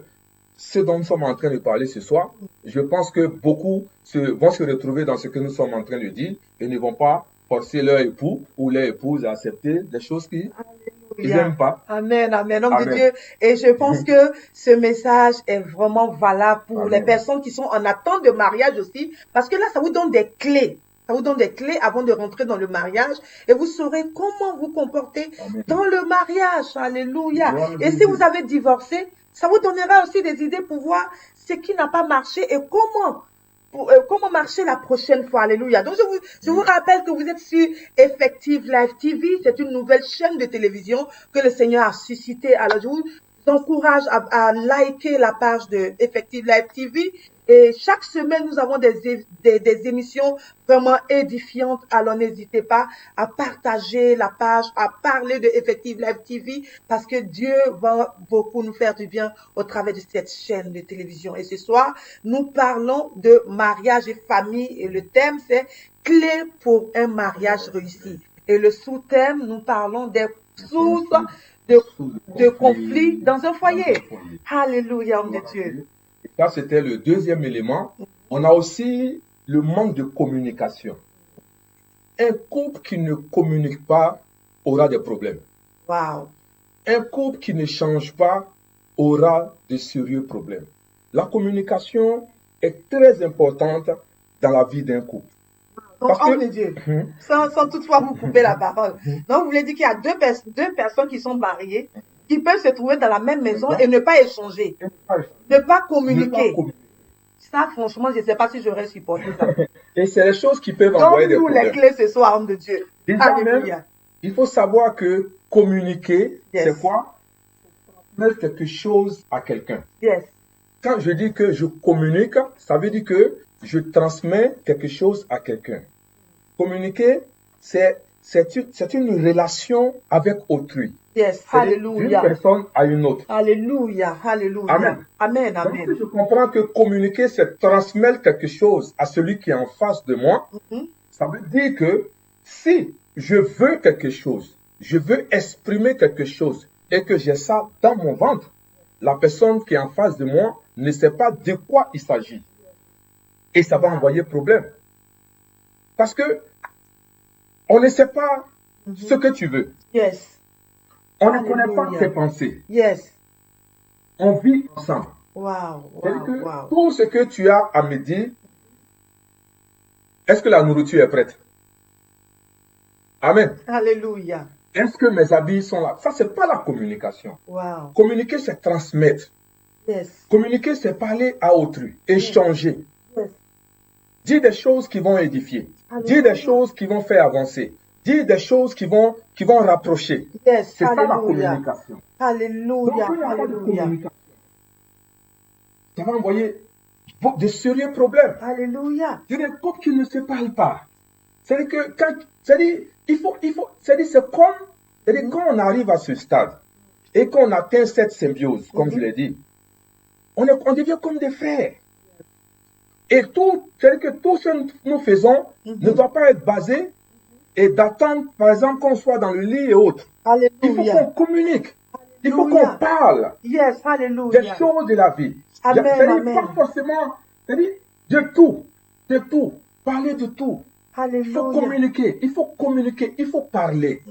ce dont nous sommes en train de parler ce soir, je pense que beaucoup vont se retrouver dans ce que nous sommes en train de dire et ne vont pas forcer leur époux ou leur épouse à accepter des choses qu'ils n'aiment pas. Amen, amen, homme de Dieu. Et je pense que ce message est vraiment valable pour les personnes qui sont en attente de mariage aussi, parce que là, ça vous donne des clés. Ça vous donne des clés avant de rentrer dans le mariage et vous saurez comment vous comporter dans le mariage. Alléluia. Et si vous avez divorcé, ça vous donnera aussi des idées pour voir ce qui n'a pas marché et comment marcher la prochaine fois. Alléluia. Donc, je vous rappelle que vous êtes sur Effective Live TV. C'est une nouvelle chaîne de télévision que le Seigneur a suscitée. Alors, je vous encourage à liker la page de Effective Live TV. Et chaque semaine, nous avons des émissions vraiment édifiantes. Alors, n'hésitez pas à partager la page, à parler de Effective Live TV, parce que Dieu va beaucoup nous faire du bien au travers de cette chaîne de télévision. Et ce soir, nous parlons de mariage et famille. Et le thème, c'est clé pour un mariage réussi. Et le sous-thème, nous parlons des sources de conflits dans un foyer. Alléluia, homme de Dieu. Ça, c'était le deuxième élément. On a aussi le manque de communication. Un couple qui ne communique pas aura des problèmes. Wow. Un couple qui ne change pas aura de sérieux problèmes. La communication est très importante dans la vie d'un couple. Donc, homme de Dieu, sans toutefois vous couper la parole. Donc, vous voulez dire qu'il y a deux personnes qui sont mariées, qui peuvent se trouver dans la même maison et ne pas échanger, ne pas communiquer. Ça, franchement, je ne sais pas si j'aurais supporté ça. Et c'est les choses qui peuvent envoyer des problèmes. Donc, nous, les clés ce soir, homme de Dieu. Alléluia. Il faut savoir que communiquer, c'est quoi? Transmettre quelque chose à quelqu'un. Yes. Quand je dis que je communique, ça veut dire que je transmets quelque chose à quelqu'un. Communiquer, c'est une relation avec autrui. Yes. C'est-à-dire d'une Hallelujah. personne à une autre. Hallelujah. Hallelujah. Amen. Amen. Donc, Amen. je comprends que communiquer, c'est transmettre quelque chose à celui qui est en face de moi. Mhm. Ça veut dire que si je veux quelque chose, je veux exprimer quelque chose et que j'ai ça dans mon ventre, la personne qui est en face de moi ne sait pas de quoi il s'agit. Et ça va envoyer problème. Parce que on ne sait pas ce que tu veux. Yes. On ne connaît pas Alléluia. tes pensées. Yes. On vit ensemble. Wow. C'est-à-dire Wow. que Wow. tout ce que tu as à me dire, est-ce que la nourriture est prête? Amen. Hallelujah. Est-ce que mes habits sont là? Ça, c'est pas la communication. Wow. Communiquer, c'est transmettre. Yes. Communiquer, c'est parler à autrui, échanger. Yes. Dire des choses qui vont édifier. Dire des choses qui vont faire avancer. Dire des choses qui vont rapprocher. Yes. C'est ça la Hallelujah. communication. Donc, Hallelujah. il n'y a pas de Hallelujah. communication. Ça va envoyer de sérieux problèmes. Hallelujah. Il y a des couples qui ne se parlent pas. C'est-à-dire que quand on arrive à ce stade et qu'on atteint cette symbiose, comme je l'ai dit, on devient comme des frères. Et c'est-à-dire que tout ce que nous faisons ne doit pas être basé et d'attendre, par exemple, qu'on soit dans le lit et autres. Il faut qu'on Hallelujah. communique. Il faut qu'on Hallelujah. parle Yes. des Hallelujah. choses de la vie. Amen, C'est-à-dire amen. pas forcément, c'est-à-dire de tout, parler de tout. Il faut Hallelujah. communiquer, il faut parler.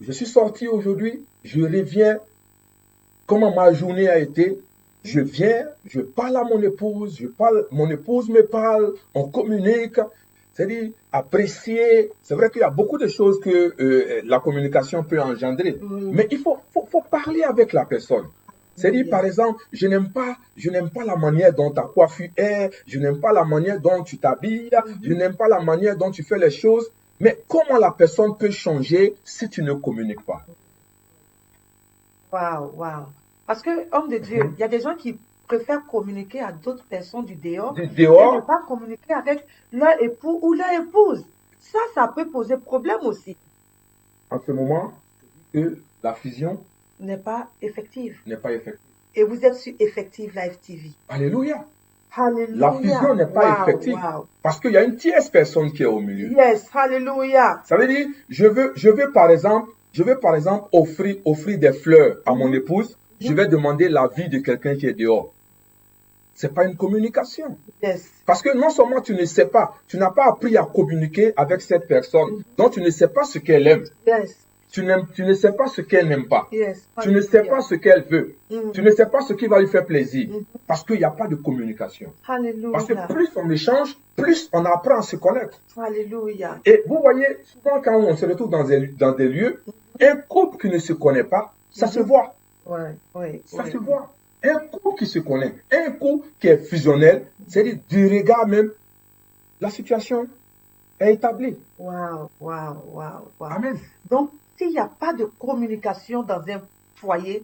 Je suis sorti aujourd'hui, je reviens, comment ma journée a été. Je viens, je parle à mon épouse, mon épouse me parle, on communique. C'est-à-dire apprécier. C'est vrai qu'il y a beaucoup de choses que la communication peut engendrer. Mais il faut parler avec la personne. C'est-à-dire, par exemple, je n'aime pas la manière dont ta coiffure est, je n'aime pas la manière dont tu t'habilles, je n'aime pas la manière dont tu fais les choses. Mais comment la personne peut changer si tu ne communiques pas? Wow. Wow. Parce que, homme de Dieu, il y a des gens qui préfèrent communiquer à d'autres personnes du dehors Du et ne dehors, pas communiquer avec leur époux ou leur épouse. Ça peut poser problème aussi. en ce moment, que la fusion N'est pas effective. n'est pas effective. Et vous êtes sur Effective Live TV. Alléluia. Hallelujah. La fusion n'est pas effective. Wow. Parce qu'il y a une tierce personne qui est au milieu. Yes. Hallelujah. Ça veut dire, je veux par exemple offrir des fleurs à mon épouse. Je vais demander l'avis de quelqu'un qui est dehors. C'est pas une communication. Yes. Parce que non seulement tu ne sais pas, tu n'as pas appris à communiquer avec cette personne, donc tu ne sais pas ce qu'elle aime. Yes. Tu ne sais pas ce qu'elle n'aime pas. Yes. Tu ne sais pas ce qu'elle veut. Mm. Tu ne sais pas ce qui va lui faire plaisir. Parce qu'il n'y a pas de communication. Parce que Hallelujah. plus on échange, plus on apprend à se connaître. Hallelujah. Et vous voyez, souvent quand on se retrouve dans des lieux, un couple qui ne se connaît pas, ça se voit. Ouais. Ça se voit. Un couple qui se connaît, un couple qui est fusionnel, c'est-à-dire du regard même, la situation est établie. Wow. Amen. Donc, s'il n'y a pas de communication dans un foyer,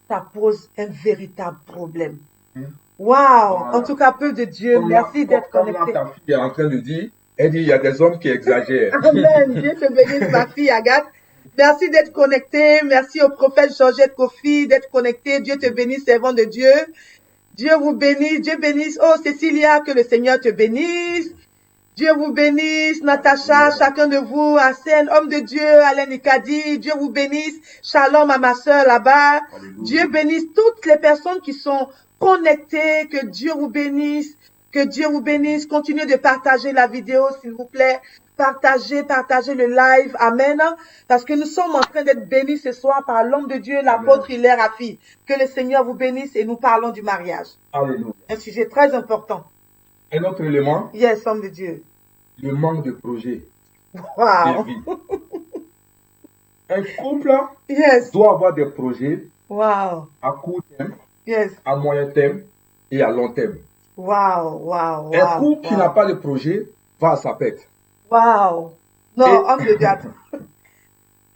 ça pose un véritable problème. Wow. Voilà. En tout cas, peu de Dieu, merci d'être Comme connecté. ta fille est en train de dire, elle dit, il y a des hommes qui exagèrent. Amen. Dieu te bénisse, ma fille Agathe. Merci d'être connecté. Merci au prophète Georgette Kofi d'être connecté. Dieu te bénisse, servant de Dieu. Dieu vous bénisse. Dieu bénisse. Oh, Cécilia, que le Seigneur te bénisse. Dieu vous bénisse. Natacha, chacun de vous. Arsène, homme de Dieu. Alain Nikadi. Dieu vous bénisse. Shalom à ma sœur là-bas. Alléluia. Dieu bénisse toutes les personnes qui sont connectées. Que Dieu vous bénisse. Que Dieu vous bénisse. Continuez de partager la vidéo, s'il vous plaît. Partagez le live. Amen. Parce que nous sommes en train d'être bénis ce soir par l'homme de Dieu, l'apôtre Hilaire Rafi. Que le Seigneur vous bénisse et nous parlons du mariage. Alléluia. Un sujet très important. Un autre élément, Yes, homme de Dieu. le manque de projet Wow. de vie. Un couple Yes. doit avoir des projets Wow. à court terme, Yes. à moyen terme et à long terme. Wow. Un couple qui n'a pas de projet va à sa pète. Wow. Non, Et- homme de Dieu. Attends.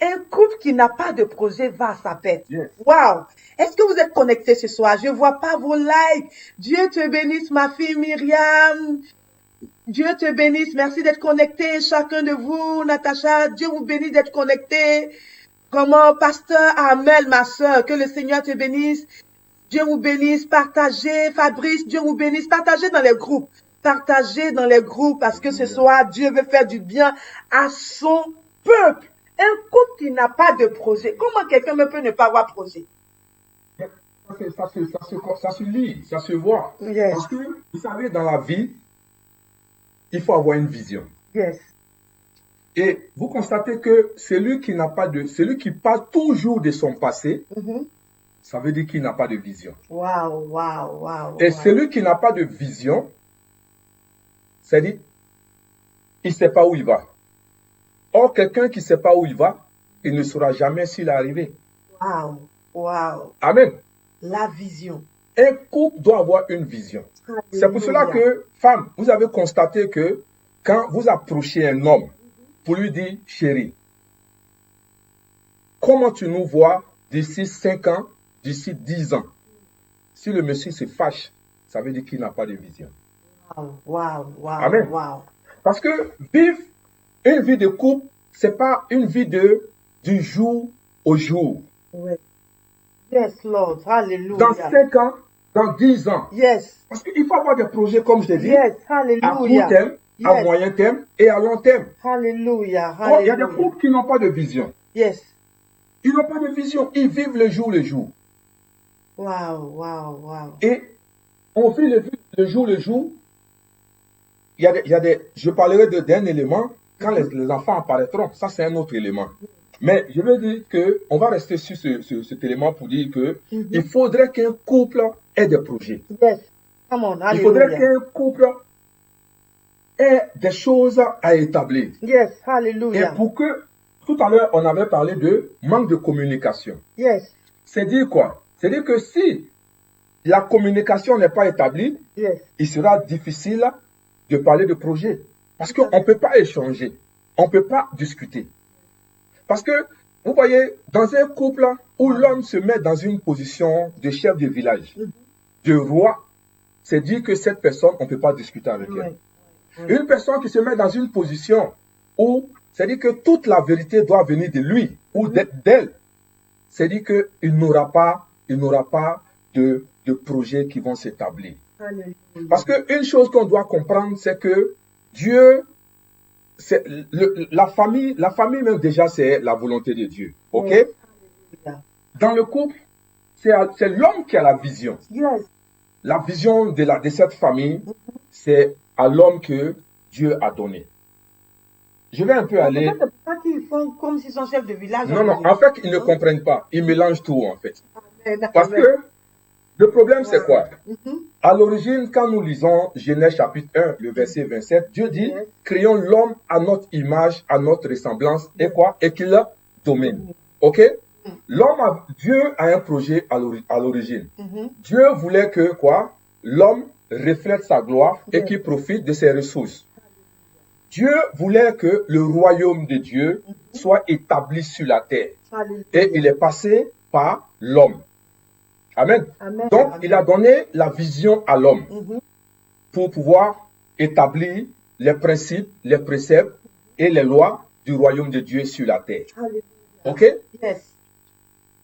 Un couple qui n'a pas de projet va à sa pète. Yes. Wow. Est-ce que vous êtes connectés ce soir? Je vois pas vos likes. Dieu te bénisse, ma fille Myriam. Dieu te bénisse. Merci d'être connecté, chacun de vous. Natacha, Dieu vous bénisse d'être connecté. Comment, pasteur Amel, ma soeur, que le Seigneur te bénisse. Dieu vous bénisse. Partagez, Fabrice, Dieu vous bénisse. Partagez dans les groupes. Partagez dans les groupes parce que ce soir, Dieu veut faire du bien à son peuple. Un couple qui n'a pas de projet. Comment quelqu'un peut ne pas avoir projet? Ça se lit, ça se voit. Yes. Parce que, vous savez, dans la vie, il faut avoir une vision. Yes. Et vous constatez que celui qui parle toujours de son passé, ça veut dire qu'il n'a pas de vision. Wow, wow, wow. Et celui qui n'a pas de vision, c'est-à-dire, il ne sait pas où il va. Or, quelqu'un qui ne sait pas où il va, il ne saura jamais s'il est arrivé. Wow, wow. Amen. La vision. Un couple doit avoir une vision. C'est pour cela que, femme, vous avez constaté que quand vous approchez un homme pour lui dire, chérie, comment tu nous vois d'ici 5 ans, d'ici 10 ans? Si le monsieur se fâche, ça veut dire qu'il n'a pas de vision. Wow, wow, wow. Amen. Wow. Parce que vivre une vie de couple, ce n'est pas une vie du jour au jour. Oui. Yes, Lord. Hallelujah. Dans 5 ans, dans 10 ans. Yes. Parce qu'il faut avoir des projets, comme je l'ai dit, Yes. à court Hallelujah. terme, à Yes. moyen terme et à long terme. Hallelujah. Or, il y a des Hallelujah. couples qui n'ont pas de vision. Yes. Ils n'ont pas de vision. Ils vivent le jour le jour. Wow, wow, wow. Et on vit le jour le jour. Je parlerai d'un élément quand les enfants apparaîtront. Ça, c'est un autre élément. Mais je veux dire qu'on va rester sur cet élément pour dire que il faudrait qu'un couple ait des projets. Yes. Come on. Il faudrait Hallelujah. qu'un couple ait des choses à établir. Yes. Et Hallelujah. pour que, tout à l'heure, on avait parlé de manque de communication. Yes. C'est dire quoi? C'est dire que si la communication n'est pas établie, Yes. il sera difficile de parler de projet. Parce qu'on ne peut pas échanger. On ne peut pas discuter. Parce que, vous voyez, dans un couple où l'homme se met dans une position de chef de village, de roi, c'est dire que cette personne, on ne peut pas discuter avec elle. Une personne qui se met dans une position où, c'est dire que toute la vérité doit venir de lui ou d'elle, c'est dire qu'il n'aura pas de projets qui vont s'établir. Parce qu'une chose qu'on doit comprendre, c'est que Dieu, la famille même déjà, c'est la volonté de Dieu. Ok? Yes. Dans le couple, c'est l'homme qui a la vision. Yes. La vision de cette famille, c'est à l'homme que Dieu a donné. Je vais un peu aller... C'est pour ça qu'ils font comme s'ils sont chefs de village. Non, en fait, ils ne comprennent pas. Ils mélangent tout, en fait. Parce que le problème, c'est quoi? À l'origine, quand nous lisons Genèse chapitre 1, le verset 27, Dieu dit, créons l'homme à notre image, à notre ressemblance, et quoi? Et qu'il domine. Ok? Dieu a un projet à l'origine. Dieu voulait que quoi? L'homme reflète sa gloire et qu'il profite de ses ressources. Dieu voulait que le royaume de Dieu soit établi sur la terre. Et il est passé par l'homme. Amen. Amen. Donc, Amen. il a donné la vision à l'homme pour pouvoir établir les principes, les préceptes et les lois du royaume de Dieu sur la terre. Ok? Yes.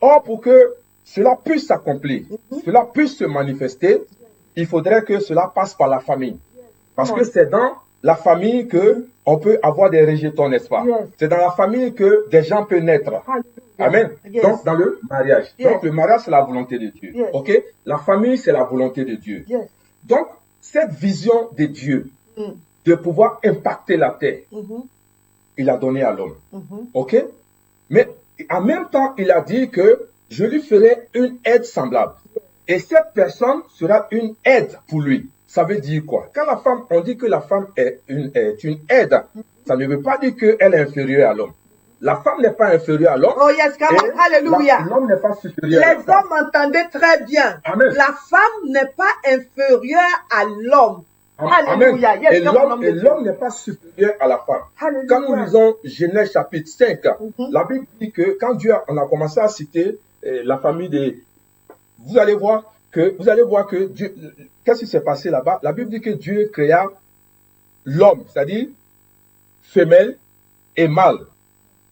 Or, pour que cela puisse s'accomplir, cela puisse se manifester, il faudrait que cela passe par la famille. Parce que c'est dans la famille que on peut avoir des rejetons, n'est-ce pas? Yes. C'est dans la famille que des gens peuvent naître. Amen. Yes. Donc, dans le mariage. Yes. Donc, le mariage, c'est la volonté de Dieu. Yes. Ok? La famille, c'est la volonté de Dieu. Yes. Donc, cette vision de Dieu, de pouvoir impacter la terre, il a donné à l'homme. Ok? Mais en même temps, il a dit que je lui ferai une aide semblable. Et cette personne sera une aide pour lui. Ça veut dire quoi? Quand la femme, on dit que la femme est une aide, ça ne veut pas dire qu'elle est inférieure à l'homme. La femme n'est pas inférieure à l'homme. Oh yes, come on. Hallelujah. L'homme n'est pas supérieur à Les la femme. hommes entendaient très bien. Amen. La femme n'est pas inférieure à l'homme. Amen. Alléluia. Yes, Et l'homme n'est pas supérieur à la femme. Alléluia. Quand nous lisons Genèse chapitre 5, la Bible dit que quand Dieu a commencé à citer la famille des... Vous allez voir que Dieu... Qu'est-ce qui s'est passé là-bas? La Bible dit que Dieu créa l'homme, c'est-à-dire femelle et mâle.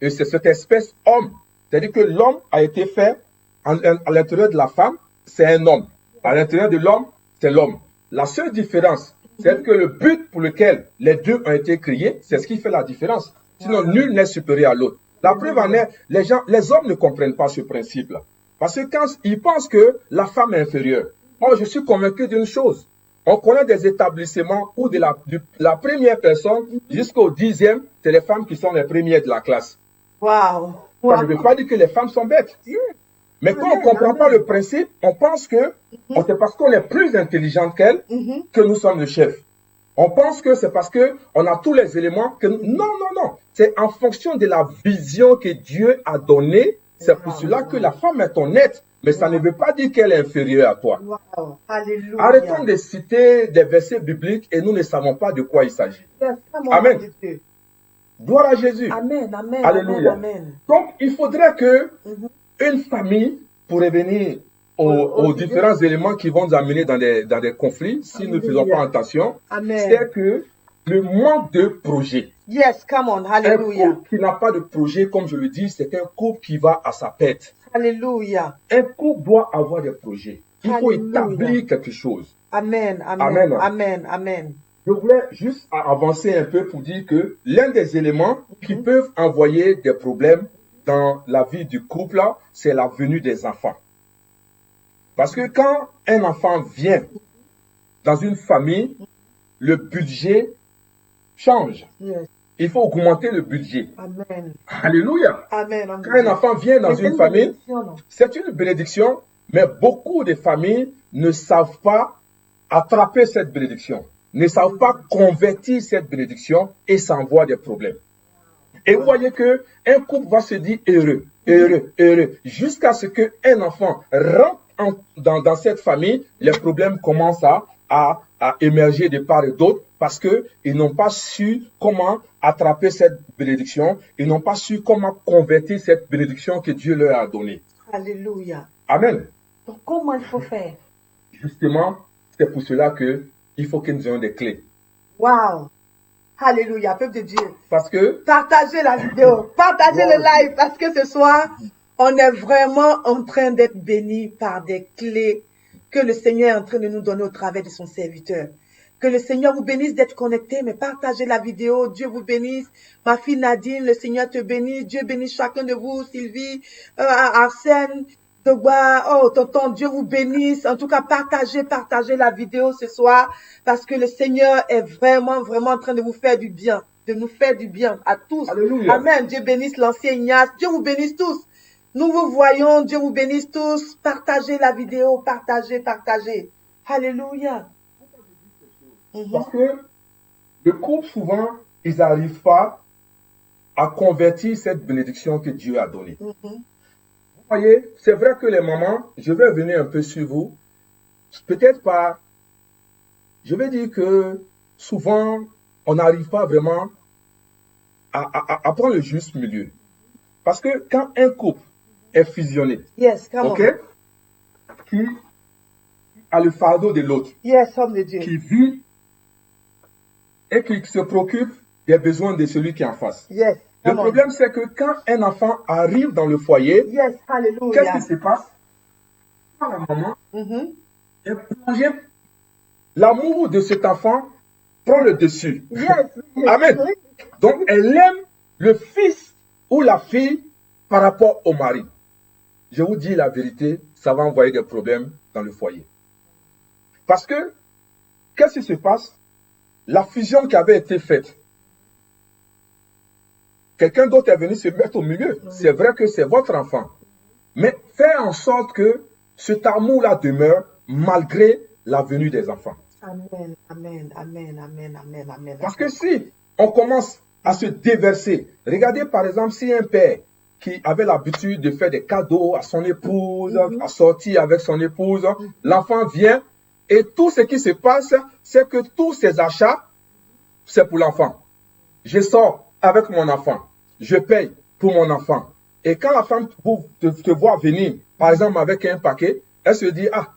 Et c'est cette espèce homme. C'est-à-dire que l'homme a été fait à l'intérieur de la femme, c'est un homme. À l'intérieur de l'homme, c'est l'homme. La seule différence, c'est que le but pour lequel les deux ont été créés, c'est ce qui fait la différence. Sinon, nul n'est supérieur à l'autre. La preuve en est, les hommes ne comprennent pas ce principe-là. Parce que quand ils pensent que la femme est inférieure, moi je suis convaincu d'une chose. On connaît des établissements où de la première personne jusqu'au 10e, c'est les femmes qui sont les premières de la classe. Wow. Ça ne veut pas dire que les femmes sont bêtes. Mais quand on ne comprend pas le principe, on pense que c'est parce qu'on est plus intelligent qu'elle que nous sommes le chef. On pense que c'est parce qu'on a tous les éléments que nous... Non, non, non. C'est en fonction de la vision que Dieu a donnée. C'est pour cela que la femme est ton être. Mais ça ne veut pas dire qu'elle est inférieure à toi. Wow. Alléluia. Arrêtons de citer des versets bibliques et nous ne savons pas de quoi il s'agit. Yes, Amen. Gloire à Jésus. Amen, amen, Alléluia. amen, amen. Donc, il faudrait que une famille, pour revenir aux différents éléments qui vont nous amener dans des conflits, si nous ne faisons pas attention, c'est que le manque de projet. Yes, come on, Un hallelujah. couple qui n'a pas de projet, comme je le dis, c'est un couple qui va à sa perte. Hallelujah. Un couple doit avoir des projets. Il faut Alléluia. établir quelque chose. Amen, amen, Amen. amen, amen. Je voulais juste avancer un peu pour dire que l'un des éléments qui peuvent envoyer des problèmes dans la vie du couple, là, c'est la venue des enfants. Parce que quand un enfant vient dans une famille, le budget change. Yes. Il faut augmenter le budget. Amen. Alléluia. Amen. amen. Quand un enfant vient dans C'est une famille, bénédiction, non? c'est une bénédiction, mais beaucoup de familles ne savent pas attraper cette bénédiction, ne savent pas convertir cette bénédiction et s'envoient des problèmes. Et vous voyez que un couple va se dire heureux, heureux, heureux, jusqu'à ce qu'un enfant rentre dans cette famille, les problèmes commencent à émerger de part et d'autre parce qu'ils n'ont pas su comment attraper cette bénédiction, ils n'ont pas su comment convertir cette bénédiction que Dieu leur a donnée. Alléluia. Amen. Donc, comment il faut faire? Justement, c'est pour cela qu'il faut que nous ayons des clés. Wow. Alléluia, peuple de Dieu. Parce que Partagez la vidéo, partagez le live parce que ce soir, on est vraiment en train d'être bénis par des clés que le Seigneur est en train de nous donner au travers de son serviteur. Que le Seigneur vous bénisse d'être connecté, mais partagez la vidéo. Dieu vous bénisse. Ma fille Nadine, le Seigneur te bénisse. Dieu bénisse chacun de vous. Sylvie, Arsène, Togba, oh, tonton, Dieu vous bénisse. En tout cas, partagez la vidéo ce soir parce que le Seigneur est vraiment, vraiment en train de vous faire du bien, de nous faire du bien à tous. Alléluia. Amen. Dieu bénisse l'ancien Ignace. Dieu vous bénisse tous. Nous vous voyons. Dieu vous bénisse tous. Partagez la vidéo. Partagez. Alléluia. Parce que le couple, souvent, ils n'arrivent pas à convertir cette bénédiction que Dieu a donnée. Vous voyez, c'est vrai que les mamans, je vais venir un peu sur vous, peut-être pas, je vais dire que souvent, on n'arrive pas vraiment à prendre le juste milieu. Parce que quand un couple est fusionné, Yes, come on. ok, qui a le fardeau de l'autre, Yes, homme de Dieu. qui vit et qui se préoccupe des besoins de celui qui est en face. Yes, Le come on. problème, c'est que quand un enfant arrive dans le foyer, Yes, qu'est-ce hallelujah. qui se passe? Quand la maman Mhm. est plongée, l'amour de cet enfant prend le dessus. Yes. Amen. Donc, elle aime le fils ou la fille par rapport au mari. Je vous dis la vérité, ça va envoyer des problèmes dans le foyer. Parce que, qu'est-ce qui se passe? La fusion qui avait été faite, quelqu'un d'autre est venu se mettre au milieu. C'est vrai que c'est votre enfant. Mais faites en sorte que cet amour-là demeure malgré la venue des enfants. Amen, amen, amen, amen, amen, amen. Parce que si on commence à se déverser, regardez par exemple si un père qui avait l'habitude de faire des cadeaux à son épouse, à sortir avec son épouse, l'enfant vient et tout ce qui se passe, c'est que tous ces achats, c'est pour l'enfant. Je sors avec mon enfant, je paye pour mon enfant. Et quand la femme te voit venir, par exemple avec un paquet, elle se dit, ah,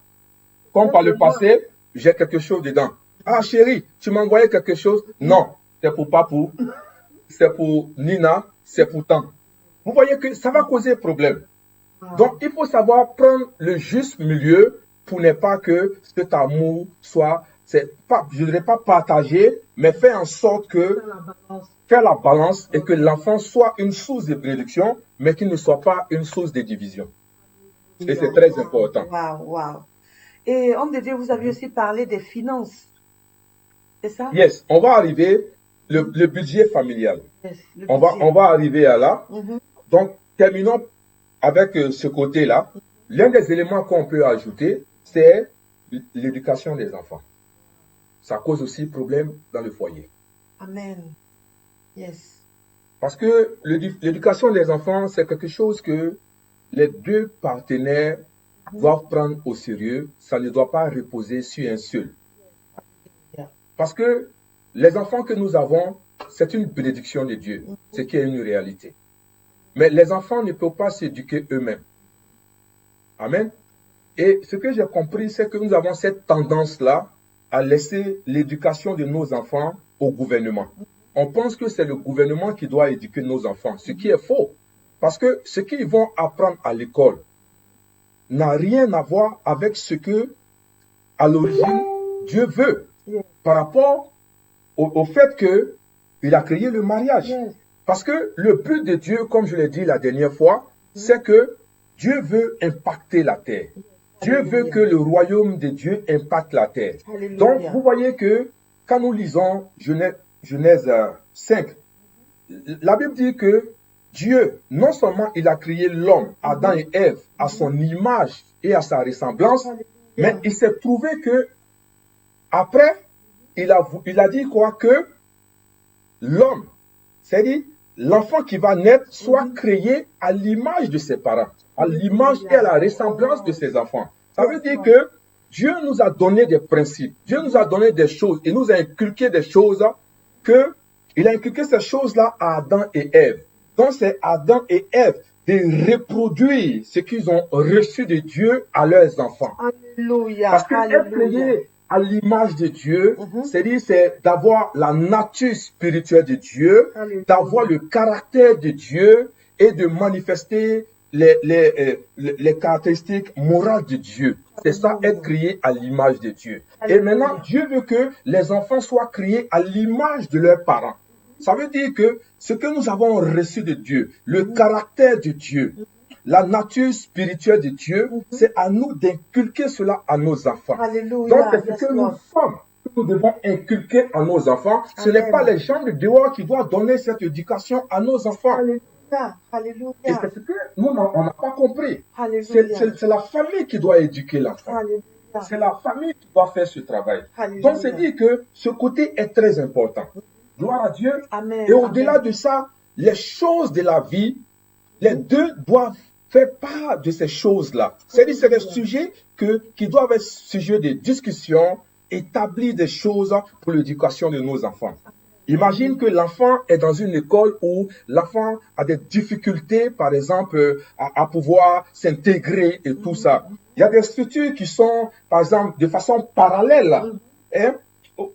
comme par le passé, j'ai quelque chose dedans. Ah chérie, tu m'as envoyé quelque chose? Non, c'est pour Papou, c'est pour Nina, c'est pour tant. Vous voyez que ça va causer problème. Donc, il faut savoir prendre le juste milieu pour ne pas que cet amour soit, je ne dirais pas partagé, mais faire en sorte que, faire la balance et que l'enfant soit une source de bénédiction, mais qu'il ne soit pas une source de division. Et c'est très important. Wow. Et homme de Dieu, vous avez aussi parlé des finances. C'est ça? Yes, on va arriver, le budget familial. Yes, le On budget. va arriver à là. Mhm. Donc, terminons avec ce côté-là. L'un des éléments qu'on peut ajouter, c'est l'éducation des enfants. Ça cause aussi problème dans le foyer. Amen. Yes. Parce que l'éducation des enfants, c'est quelque chose que les deux partenaires doivent prendre au sérieux. Ça ne doit pas reposer sur un seul. Parce que les enfants que nous avons, c'est une bénédiction de Dieu, ce qui est une réalité. Mais les enfants ne peuvent pas s'éduquer eux-mêmes. Amen. Et ce que j'ai compris, c'est que nous avons cette tendance-là à laisser l'éducation de nos enfants au gouvernement. On pense que c'est le gouvernement qui doit éduquer nos enfants, ce qui est faux. Parce que ce qu'ils vont apprendre à l'école n'a rien à voir avec ce que, à l'origine, Dieu veut. Par rapport au fait qu'il a créé le mariage. Yes. Parce que le but de Dieu, comme je l'ai dit la dernière fois, c'est que Dieu veut impacter la terre. Dieu veut que le royaume de Dieu impacte la terre. Alléluia. Donc, vous voyez que quand nous lisons Genèse 5, la Bible dit que Dieu, non seulement il a créé l'homme, Adam et Ève, à son image et à sa ressemblance, mais il s'est trouvé que après, il a dit quoi? Que l'homme, c'est-à-dire l'enfant qui va naître, soit créé à l'image de ses parents, à l'image et à la ressemblance de ses enfants. Ça veut dire que Dieu nous a donné des principes, Dieu nous a donné des choses, il nous a inculqué des choses il a inculqué ces choses-là à Adam et Ève. Donc c'est Adam et Ève de reproduire ce qu'ils ont reçu de Dieu à leurs enfants. Alléluia. Parce que être créé à l'image de Dieu, c'est-à-dire c'est d'avoir la nature spirituelle de Dieu, Alléluia. d'avoir le caractère de Dieu et de manifester les caractéristiques morales de Dieu. C'est ça, être créé à l'image de Dieu. Et maintenant, Dieu veut que les enfants soient créés à l'image de leurs parents. Ça veut dire que ce que nous avons reçu de Dieu, le caractère de Dieu, la nature spirituelle de Dieu, c'est à nous d'inculquer cela à nos enfants. Alléluia. Donc, c'est ce que nous sommes, que nous devons inculquer à nos enfants. Ce n'est pas les gens de dehors qui doivent donner cette éducation à nos enfants. Alléluia. Et c'est ce que nous, on n'a pas compris. Alléluia. C'est la famille qui doit éduquer l'enfant. Alléluia. C'est la famille qui doit faire ce travail. Alléluia. Donc, c'est dire que ce côté est très important. Gloire à Dieu. Amen. Et au-delà de ça, les choses de la vie, les deux doivent faire part de ces choses-là. C'est-à-dire, c'est des sujets qui doivent être sujets de discussion, établir des choses pour l'éducation de nos enfants. Imagine que l'enfant est dans une école où l'enfant a des difficultés, par exemple, à pouvoir s'intégrer et tout ça. Il y a des structures qui sont, par exemple, de façon parallèle, hein,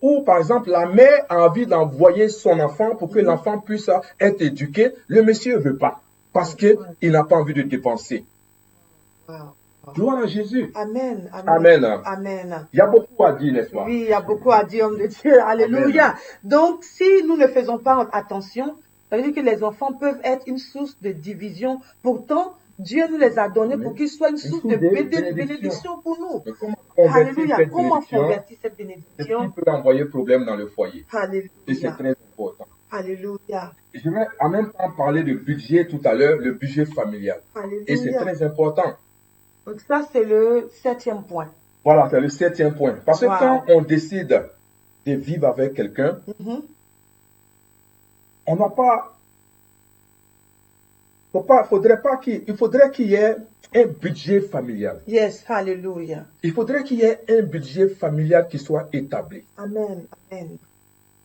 où, par exemple, la mère a envie d'envoyer son enfant pour que l'enfant puisse être éduqué. Le monsieur ne veut pas, parce qu'il n'a pas envie de dépenser. Gloire à Jésus. Amen. Amen. Amen. Il y a beaucoup à dire, n'est-ce pas? Oui, il y a beaucoup à dire, homme de Dieu. Alléluia. Amen. Donc, si nous ne faisons pas attention, ça veut dire que les enfants peuvent être une source de division. Pourtant, Dieu nous les a donnés pour qu'ils soient une source de bénédiction pour nous. Mais comment convertir Alléluia. cette Comment bénédiction? convertir cette C'est ce bénédiction? qui peut envoyer problème dans le foyer. Et c'est Alléluia. très important. Alléluia. Je vais en même temps parler de budget tout à l'heure, le budget familial. Et c'est Alléluia. très important. Donc ça, c'est le 7e point. Voilà, c'est le 7e point. Parce que Wow. quand on décide de vivre avec quelqu'un, Mhm. on n'a pas... il faudrait qu'il y ait un budget familial. Yes, hallelujah. Il faudrait qu'il y ait un budget familial qui soit établi. Amen, amen.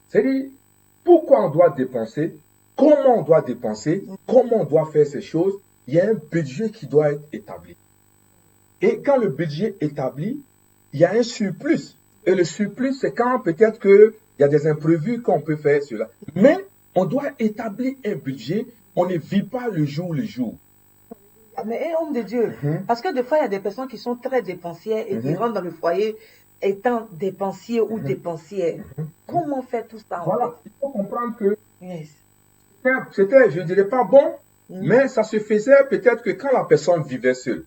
C'est-à-dire, pourquoi on doit dépenser, comment on doit dépenser, comment on doit faire ces choses, il y a un budget qui doit être établi. Et quand le budget est établi, il y a un surplus. Et le surplus, c'est quand peut-être qu'il y a des imprévus qu'on peut faire cela. Mais on doit établir un budget. On ne vit pas le jour le jour. Mais homme de Dieu, parce que des fois, il y a des personnes qui sont très dépensières et qui rentrent dans le foyer étant dépensiers ou dépensières. Comment faire tout ça? Voilà, il faut comprendre que Yes. c'était, je ne dirais pas bon, mais ça se faisait peut-être que quand la personne vivait seule.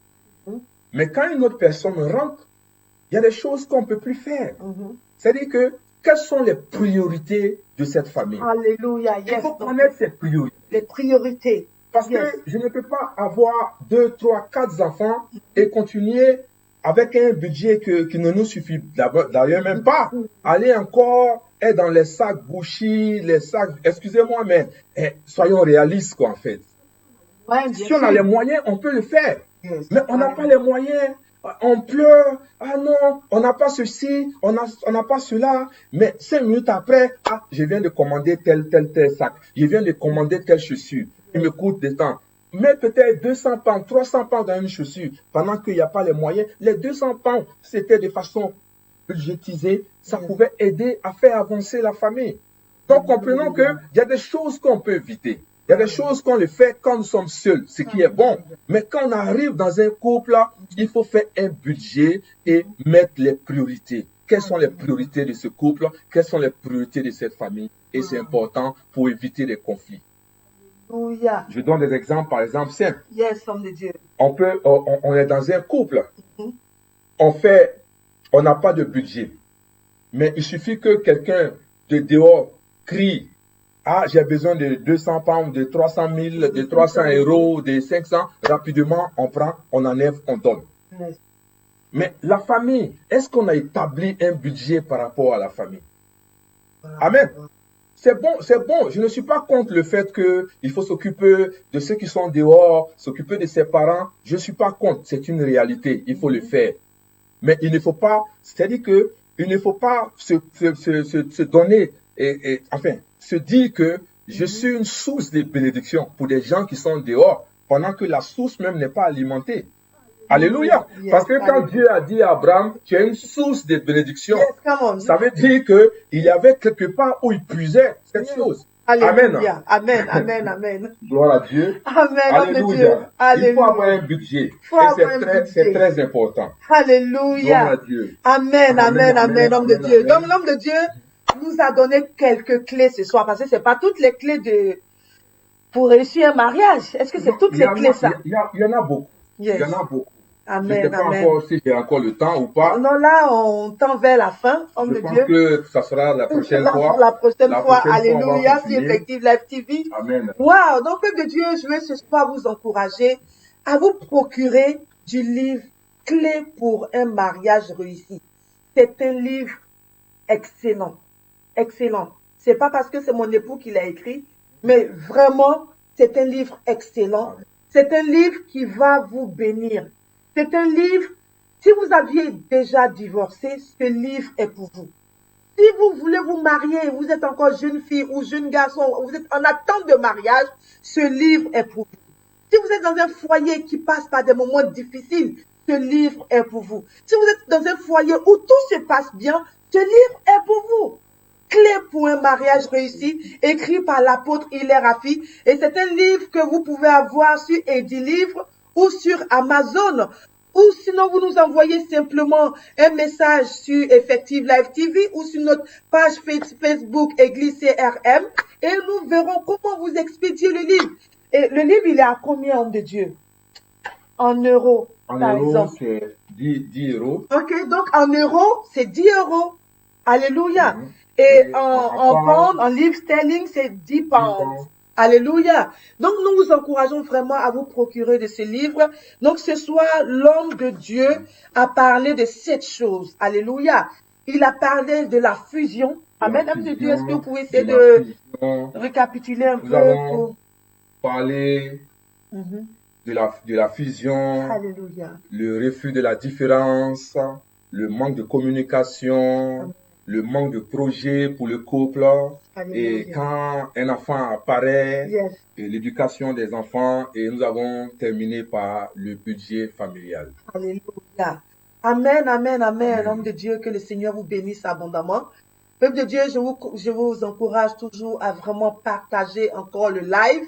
Mais quand une autre personne rentre, il y a des choses qu'on ne peut plus faire. C'est-à-dire que, quelles sont les priorités de cette famille? Alléluia. Il Yes. faut connaître ces priorités. Les priorités. Parce Yes. que je ne peux pas avoir 2, 3, 4 enfants et continuer avec un budget qui ne nous suffit d'ailleurs même pas. Aller encore être dans les sacs Gucci, les sacs, excusez-moi, mais soyons réalistes quoi en fait. Ouais, Si on a les moyens, on peut le faire. Yes. Mais on n'a pas les moyens. On pleure. Ah non, on n'a pas ceci, on n'a pas cela. Mais 5 minutes après, ah, je viens de commander tel sac. Je viens de commander telle chaussure. Il me coûte des temps. Mais peut-être 200 pounds, 300 pounds dans une chaussure, pendant qu'il n'y a pas les moyens. Les 200 pounds, c'était de façon budgétisée. Ça pouvait aider à faire avancer la famille. Donc, comprenons qu'il y a des choses qu'on peut éviter. Il y a des choses qu'on le fait quand nous sommes seuls, ce qui est bon. Mais quand on arrive dans un couple, il faut faire un budget et mettre les priorités. Quelles sont les priorités de ce couple? Quelles sont les priorités de cette famille? Et c'est important pour éviter les conflits. Alléluia. Je donne des exemples, par exemple, simples. Yes, homme de Dieu. On est dans un couple. On n'a pas de budget. Mais il suffit que quelqu'un de dehors crie, ah, j'ai besoin de 200 pounds, de 300 000, de 300 euros, de 500. Rapidement, on prend, on enlève, on donne. Yes. Mais la famille, est-ce qu'on a établi un budget par rapport à la famille? Amen. C'est bon. Je ne suis pas contre le fait qu'il faut s'occuper de ceux qui sont dehors, s'occuper de ses parents. Je ne suis pas contre. C'est une réalité. Il faut le faire. Mais il ne faut pas, c'est-à-dire que il ne faut pas se donner, enfin, se dire que je suis une source de bénédiction pour des gens qui sont dehors, pendant que la source même n'est pas alimentée. Alléluia. Yes, Parce que quand alléluia. Dieu a dit à Abraham, tu es une source de bénédiction, Yes, come on. ça veut dire qu'il y avait quelque part où il puisait cette chose. Alléluia. Amen. Amen. Amen. Gloire à Dieu. Amen. Homme de Dieu. Alléluia. Il faut avoir Alléluia. un budget. Faut Et avoir un budget. c'est très important. Alléluia. Gloire à Dieu. Amen, amen, amen, homme de amen, Dieu. amen. Donc l'homme de Dieu nous a donné quelques clés ce soir, parce que c'est pas toutes les clés pour réussir un mariage. Est-ce que c'est toutes les clés ça? Il y en a beaucoup. Yes. Il y en a beaucoup. Je ne Amen, sais pas amen. encore si j'ai encore le temps ou pas. Non, là, on tend vers la fin, homme Je de pense Dieu. que ça sera la prochaine fois. La prochaine La fois, prochaine fois, on va alléluia, sur continuer. Effective Live TV. Amen. Waouh, donc peuple de Dieu, je vais ce soir vous encourager à vous procurer du livre Clé pour un mariage réussi. C'est un livre excellent, excellent. C'est pas parce que c'est mon époux qui l'a écrit, mais vraiment, c'est un livre excellent. C'est un livre qui va vous bénir. C'est un livre, si vous aviez déjà divorcé, ce livre est pour vous. Si vous voulez vous marier, vous êtes encore jeune fille ou jeune garçon, vous êtes en attente de mariage, ce livre est pour vous. Si vous êtes dans un foyer qui passe par des moments difficiles, ce livre est pour vous. Si vous êtes dans un foyer où tout se passe bien, ce livre est pour vous. Clé pour un mariage réussi, écrit par l'apôtre Hilaire Rafi. Et c'est un livre que vous pouvez avoir sur Edilivre ou sur Amazon. Ou sinon, vous nous envoyez simplement un message sur Effective Live TV ou sur notre page Facebook Église CRM. Et nous verrons comment vous expédier le livre. Et le livre, il est à combien, homme de Dieu? En euros, En par euros, exemple. c'est 10 euros. Ok, donc en euros, c'est 10 euros. Alléluia. Mhm. Et Et en pound, en livres sterling, c'est 10 pounds. pounds. Alléluia. Donc, nous vous encourageons vraiment à vous procurer de ce livre. Donc, ce soir, l'homme de Dieu a parlé de 7 choses. Alléluia. Il a parlé de la fusion. Amen. Homme de Dieu, est-ce que vous pouvez essayer de récapituler un Nous peu avons parlé Mhm. de la fusion, Alléluia. le refus de la différence, le manque de communication, le manque de projet pour le couple. Et Alléluia. quand un enfant apparaît, Yes. et l'éducation des enfants, et nous avons terminé par le budget familial. Alléluia. Amen, amen, amen. Homme de Dieu, que le Seigneur vous bénisse abondamment. Peuple de Dieu, je vous encourage toujours à vraiment partager encore le live.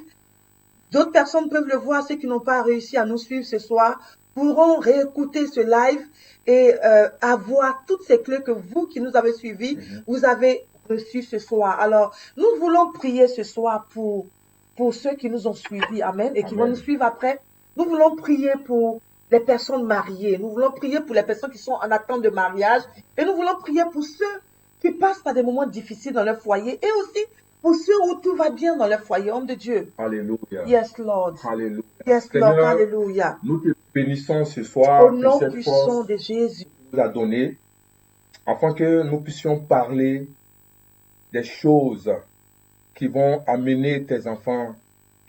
D'autres personnes peuvent le voir, ceux qui n'ont pas réussi à nous suivre ce soir pourront réécouter ce live et avoir toutes ces clés que vous qui nous avez suivis, vous avez reçues ce soir. Alors, nous voulons prier ce soir pour ceux qui nous ont suivis, amen, et qui vont nous suivre après. Nous voulons prier pour les personnes mariées, nous voulons prier pour les personnes qui sont en attente de mariage, et nous voulons prier pour ceux qui passent par des moments difficiles dans leur foyer, et aussi pour ceux où tout va bien dans leur foyer, homme de Dieu. Alléluia. Yes, Lord. Alléluia. Yes, Lord. Seigneur, Alléluia. nous te bénissons ce soir Au pour nom cette puissant force de Jésus. que tu nous as donnée, afin que nous puissions parler des choses qui vont amener tes enfants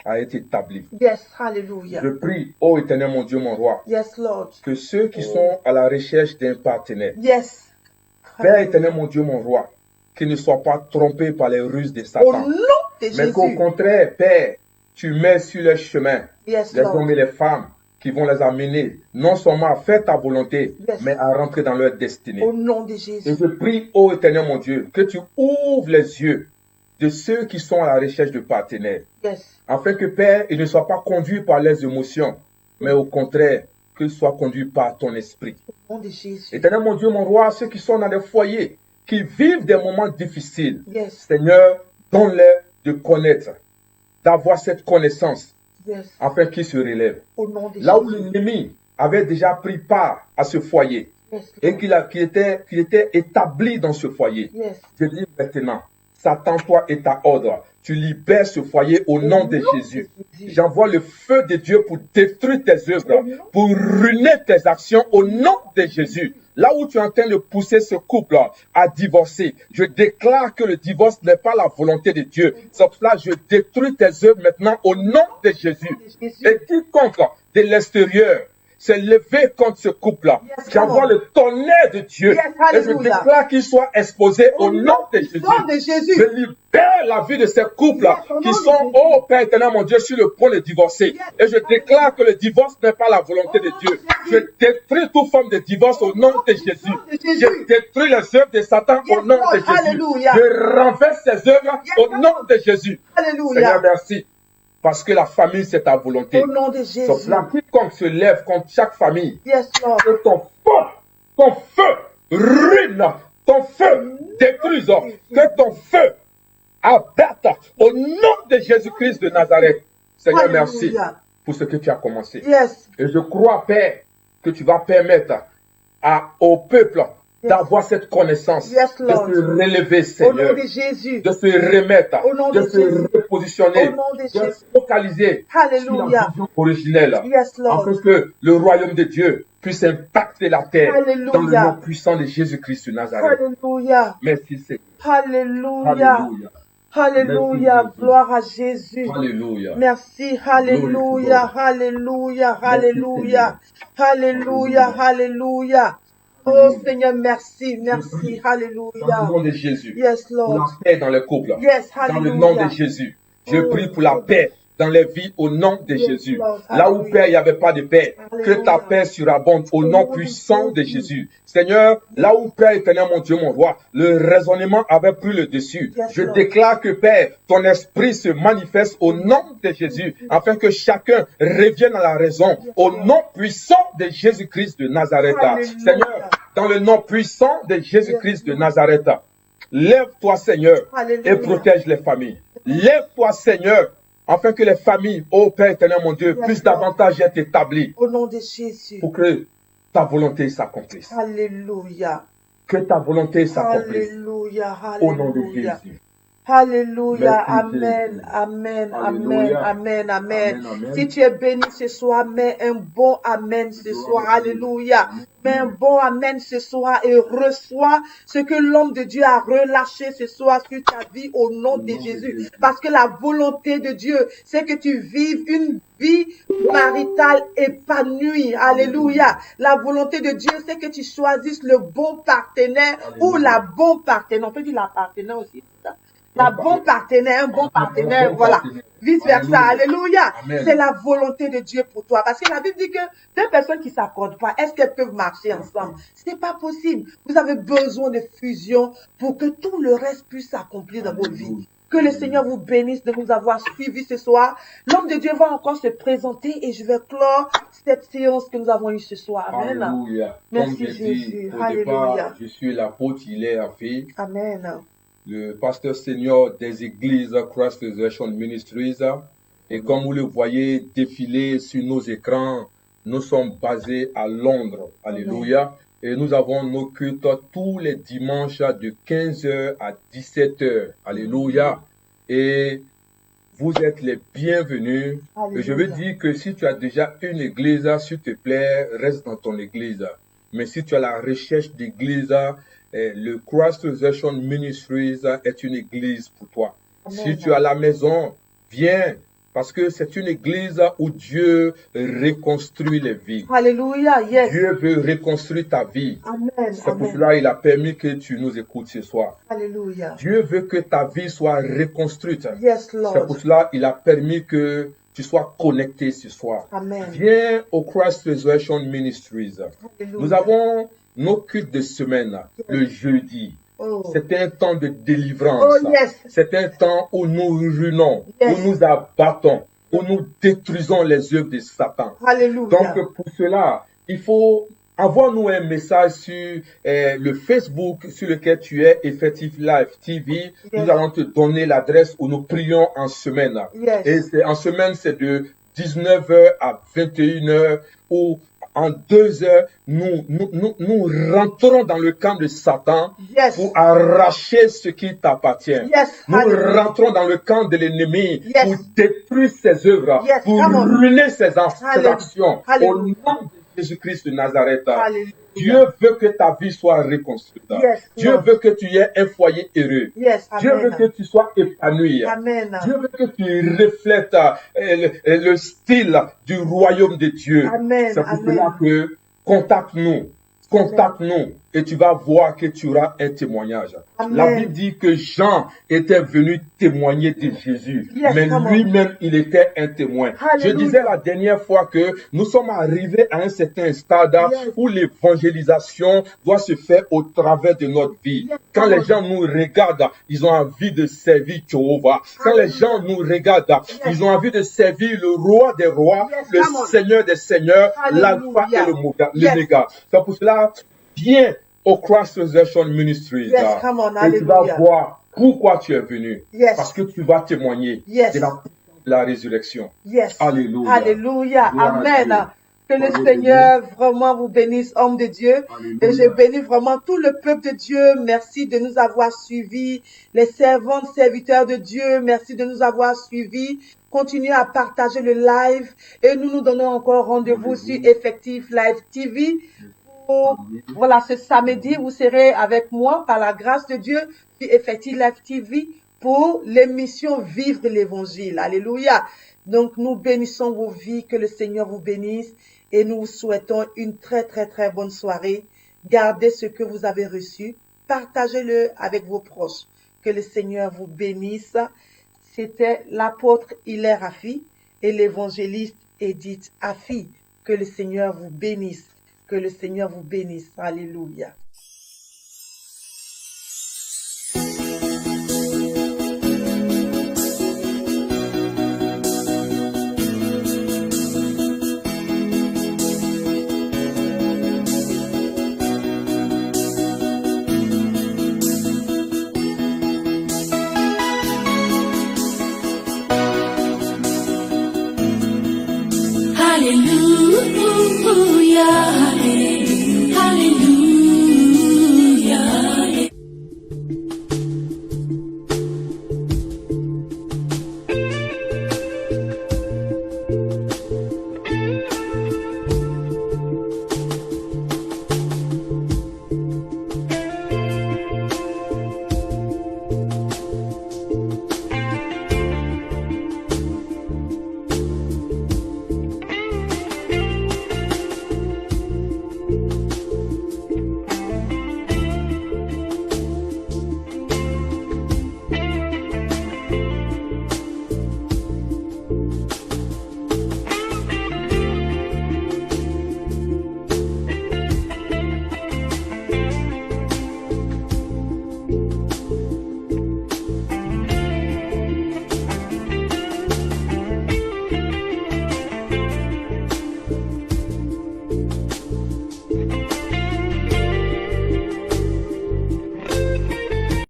à être établis. Yes, hallelujah. Je prie, ô Éternel mon Dieu, mon roi, Yes, Lord. que ceux qui sont à la recherche d'un partenaire, Yes. Père éternel mon Dieu, mon roi, qu'ils ne soient pas trompés par les ruses de Au Satan, nom de mais qu'au Jésus. contraire, Père, tu mets sur leur chemin Yes, les Lord. hommes et les femmes qui vont les amener non seulement à faire ta volonté, Yes. mais à rentrer dans leur destinée. Au nom de Et Jésus. je prie, ô Éternel mon Dieu, que tu ouvres les yeux de ceux qui sont à la recherche de partenaires, Yes. afin que, Père, ils ne soient pas conduits par les émotions, mais au contraire, qu'ils soient conduits par ton esprit. Au nom de Jésus. Éternel mon Dieu, mon roi, ceux qui sont dans des foyers, qui vivent des moments difficiles, Yes. Seigneur, donne-leur de connaître, d'avoir cette connaissance, Yes. afin qu'ils se relèvent. Au nom de Là où Jésus. l'ennemi avait déjà pris part à ce foyer, Yes. et qu'il était établi dans ce foyer, Yes. je dis maintenant, Satan, toi et ta ordre, tu libères ce foyer au nom de Jésus. J'envoie le feu de Dieu pour détruire tes œuvres, pour ruiner tes actions au nom de Jésus. Là où tu es en train de pousser ce couple à divorcer, je déclare que le divorce n'est pas la volonté de Dieu. C'est pour cela que je détruis tes œuvres maintenant au nom de Jésus. Et quiconque de l'extérieur s'est levé contre ce couple-là, Yes, j'envoie Lord. le tonnerre de Dieu. Yes, Et je hallelujah. déclare qu'il soit exposé au nom de Jésus. Au nom de Jésus. Je libère la vie de ces couples Yes, au nom qui de sont, Jésus. oh Père éternel, mon Dieu, sur le point de divorcer. Yes. Et je déclare que le divorce n'est pas la volonté de Dieu. Je détruis toute forme de divorce au nom de Jésus. de Jésus. Je détruis les œuvres de Satan Yes, au nom Lord. de Jésus. Hallelujah. Je renverse ses œuvres Yes, au nom de Jésus. Alléluia. Seigneur, merci. Parce que la famille, c'est ta volonté. Au nom de Sauf Jésus. là, quiconque se lève contre chaque famille, Yes, Lord. que ton feu ruine, ton feu détruise, que ton feu abatte au nom de Jésus-Christ de Nazareth. Seigneur, merci Alléluia. pour ce que tu as commencé. Yes. Et je crois, Père, que tu vas permettre au peuple d'avoir cette connaissance, Yes, de Lord. se relever, Au Seigneur, nom de Jésus. de se remettre, Au nom de de se Jésus. repositionner, Au nom de de Jésus. se focaliser sur Alléluia. la vision originelle, Yes, Lord. afin que le royaume de Dieu puisse impacter la terre Alléluia. dans le nom puissant de Jésus-Christ de Nazareth. Alléluia. Merci Seigneur. Alléluia. Alléluia. Alléluia. Merci, Gloire à Jésus. Alléluia. Merci. Alléluia. Glory to Alléluia. Merci, Alléluia. Alléluia. Alléluia. Oh Seigneur, merci. Merci. Dans le Alléluia. nom de Jésus. Yes, Pour la Lord. paix dans les couples. Yes, Dans le nom de hallelujah. Jésus. Je prie pour la paix dans les vies au nom de Yes, Jésus. Lord. Là où, Alléluia. Père, il n'y avait pas de paix, que Alléluia. ta paix surabonde au nom puissant de Jésus. Seigneur, là où, Père éternel, mon Dieu, mon roi, le raisonnement avait pris le dessus. Yes, Je Lord. déclare que, Père, ton esprit se manifeste au nom de Jésus, afin que chacun revienne à la raison, au nom puissant de Jésus-Christ de Nazareth. Alléluia. Seigneur, dans le nom puissant de Jésus-Christ de Nazareth, lève-toi, Seigneur, Alléluia. et protège les familles. Lève-toi, Seigneur, afin que les familles, ô Père éternel, mon Dieu, Yes, puissent Lord. davantage être établies Au nom de Jésus. pour que ta volonté s'accomplisse. Alléluia. Que ta volonté s'accomplisse. Alléluia. Au nom de Alléluia. Jésus. Alléluia. Merci, Amen. Jésus. Amen. Amen. Alléluia. Amen. Amen. Amen, amen. Si tu es béni ce soir, mets un bon Amen ce soir. Alléluia. Mets un bon Amen ce soir et reçois ce que l'homme de Dieu a relâché ce soir sur ta vie au nom de Jésus. Parce que la volonté de Dieu, c'est que tu vives une vie maritale épanouie. Alléluia. La volonté de Dieu, c'est que tu choisisses le bon partenaire ou la bonne partenaire. On peut dire la partenaire aussi, c'est ça. un bon partenaire, voilà. Vice versa, alléluia. Amen. C'est la volonté de Dieu pour toi. Parce que la Bible dit que deux personnes qui s'accordent pas, est-ce qu'elles peuvent marcher ensemble? C'est pas possible. Vous avez besoin de fusion pour que tout le reste puisse s'accomplir dans votre vie. Que le Seigneur vous bénisse de nous avoir suivis ce soir. L'homme de Dieu va encore se présenter et je vais clore cette séance que nous avons eue ce soir. Amen. Alléluia. Merci, Comme j'ai dit Jésus. au Alléluia. départ, je suis l'apôtre Hilaire Affi, Amen. le pasteur senior des églises Christ Resurrection Ministries. Et comme vous le voyez défiler sur nos écrans, nous sommes basés à Londres. Alléluia. Et nous avons nos cultes tous les dimanches de 15h à 17h. Alléluia. Et vous êtes les bienvenus. Alléluia. Et je veux dire que si tu as déjà une église, s'il te plaît, reste dans ton église. Mais si tu as la recherche d'église, le Christ Resurrection Ministries est une église pour toi. Amen. Si tu as la maison, viens. Parce que c'est une église où Dieu reconstruit les vies. Alléluia. Yes. Dieu veut reconstruire ta vie. Amen. C'est pour Amen. cela qu'il a permis que tu nous écoutes ce soir. Alléluia. Dieu veut que ta vie soit reconstruite. Yes, C'est Lord. pour cela qu'il a permis que tu sois connecté ce soir. Amen. Viens au Christ Resurrection Ministries. Alléluia. Nous avons nos cultes de semaine le jeudi. Oh. C'est un temps de délivrance. Oh, yes. C'est un temps où nous ruinons, Yes. où nous abattons, où nous détruisons les œuvres de Satan. Alléluia. Donc, pour cela, il faut envoie-nous un message sur le Facebook sur lequel tu es, Effective Live TV. Yes. Nous allons te donner l'adresse où nous prions en semaine. Yes. Et en semaine, c'est de 19h à 21h ou en 2 heures, nous rentrons dans le camp de Satan Yes. pour arracher ce qui t'appartient. Yes. Nous Alléluia. rentrons dans le camp de l'ennemi Yes. pour détruire ses œuvres, Yes. pour Come on. ruiner ses Alléluia. actions. Au Alléluia. nom de Jésus-Christ de Nazareth, Alléluia. Dieu veut que ta vie soit reconstruite. Yes, Dieu Lord. veut que tu aies un foyer heureux. Yes. Dieu veut que Amen. tu sois épanoui. Amen. Dieu veut que tu reflètes le style du royaume de Dieu. Amen. C'est pour Amen. cela que contacte-nous et tu vas voir que tu auras un témoignage. Amen. La Bible dit que Jean était venu témoigner de Jésus, Yes, mais come on. lui-même, il était un témoin. Je Alléluia. disais la dernière fois que nous sommes arrivés à un certain stade Yes. où l'évangélisation doit se faire au travers de notre vie. Yes, Quand come les on. gens nous regardent, ils ont envie de servir Jéhovah. Quand les gens nous regardent, ils ont envie de servir le roi des rois, Yes, le come on. Seigneur des seigneurs, Alléluia. l'alpha et le Yes. méga. C'est pour cela, viens au Christ Resurrection Ministries. Yes, come on. Et tu vas Alléluia. voir pourquoi tu es venu. Yes. Parce que tu vas témoigner Yes. de la résurrection. Yes. Alléluia. Alléluia. Gloire à Amen. Dieu. Que le Alléluia. Seigneur vraiment vous bénisse, homme de Dieu. Alléluia. Et je bénis vraiment tout le peuple de Dieu. Merci de nous avoir suivis. Les servantes, serviteurs de Dieu, merci de nous avoir suivis. Continuez à partager le live. Et nous nous donnons encore rendez-vous sur Effective Live TV. Voilà, ce samedi, vous serez avec moi, par la grâce de Dieu, sur Effective Live TV pour l'émission Vivre l'Évangile. Alléluia. Donc, nous bénissons vos vies, que le Seigneur vous bénisse et nous vous souhaitons une très, très, très bonne soirée. Gardez ce que vous avez reçu, partagez-le avec vos proches. Que le Seigneur vous bénisse. C'était l'apôtre Hilaire Affi et l'évangéliste Edith Affi. Que le Seigneur vous bénisse. Que le Seigneur vous bénisse. Alléluia.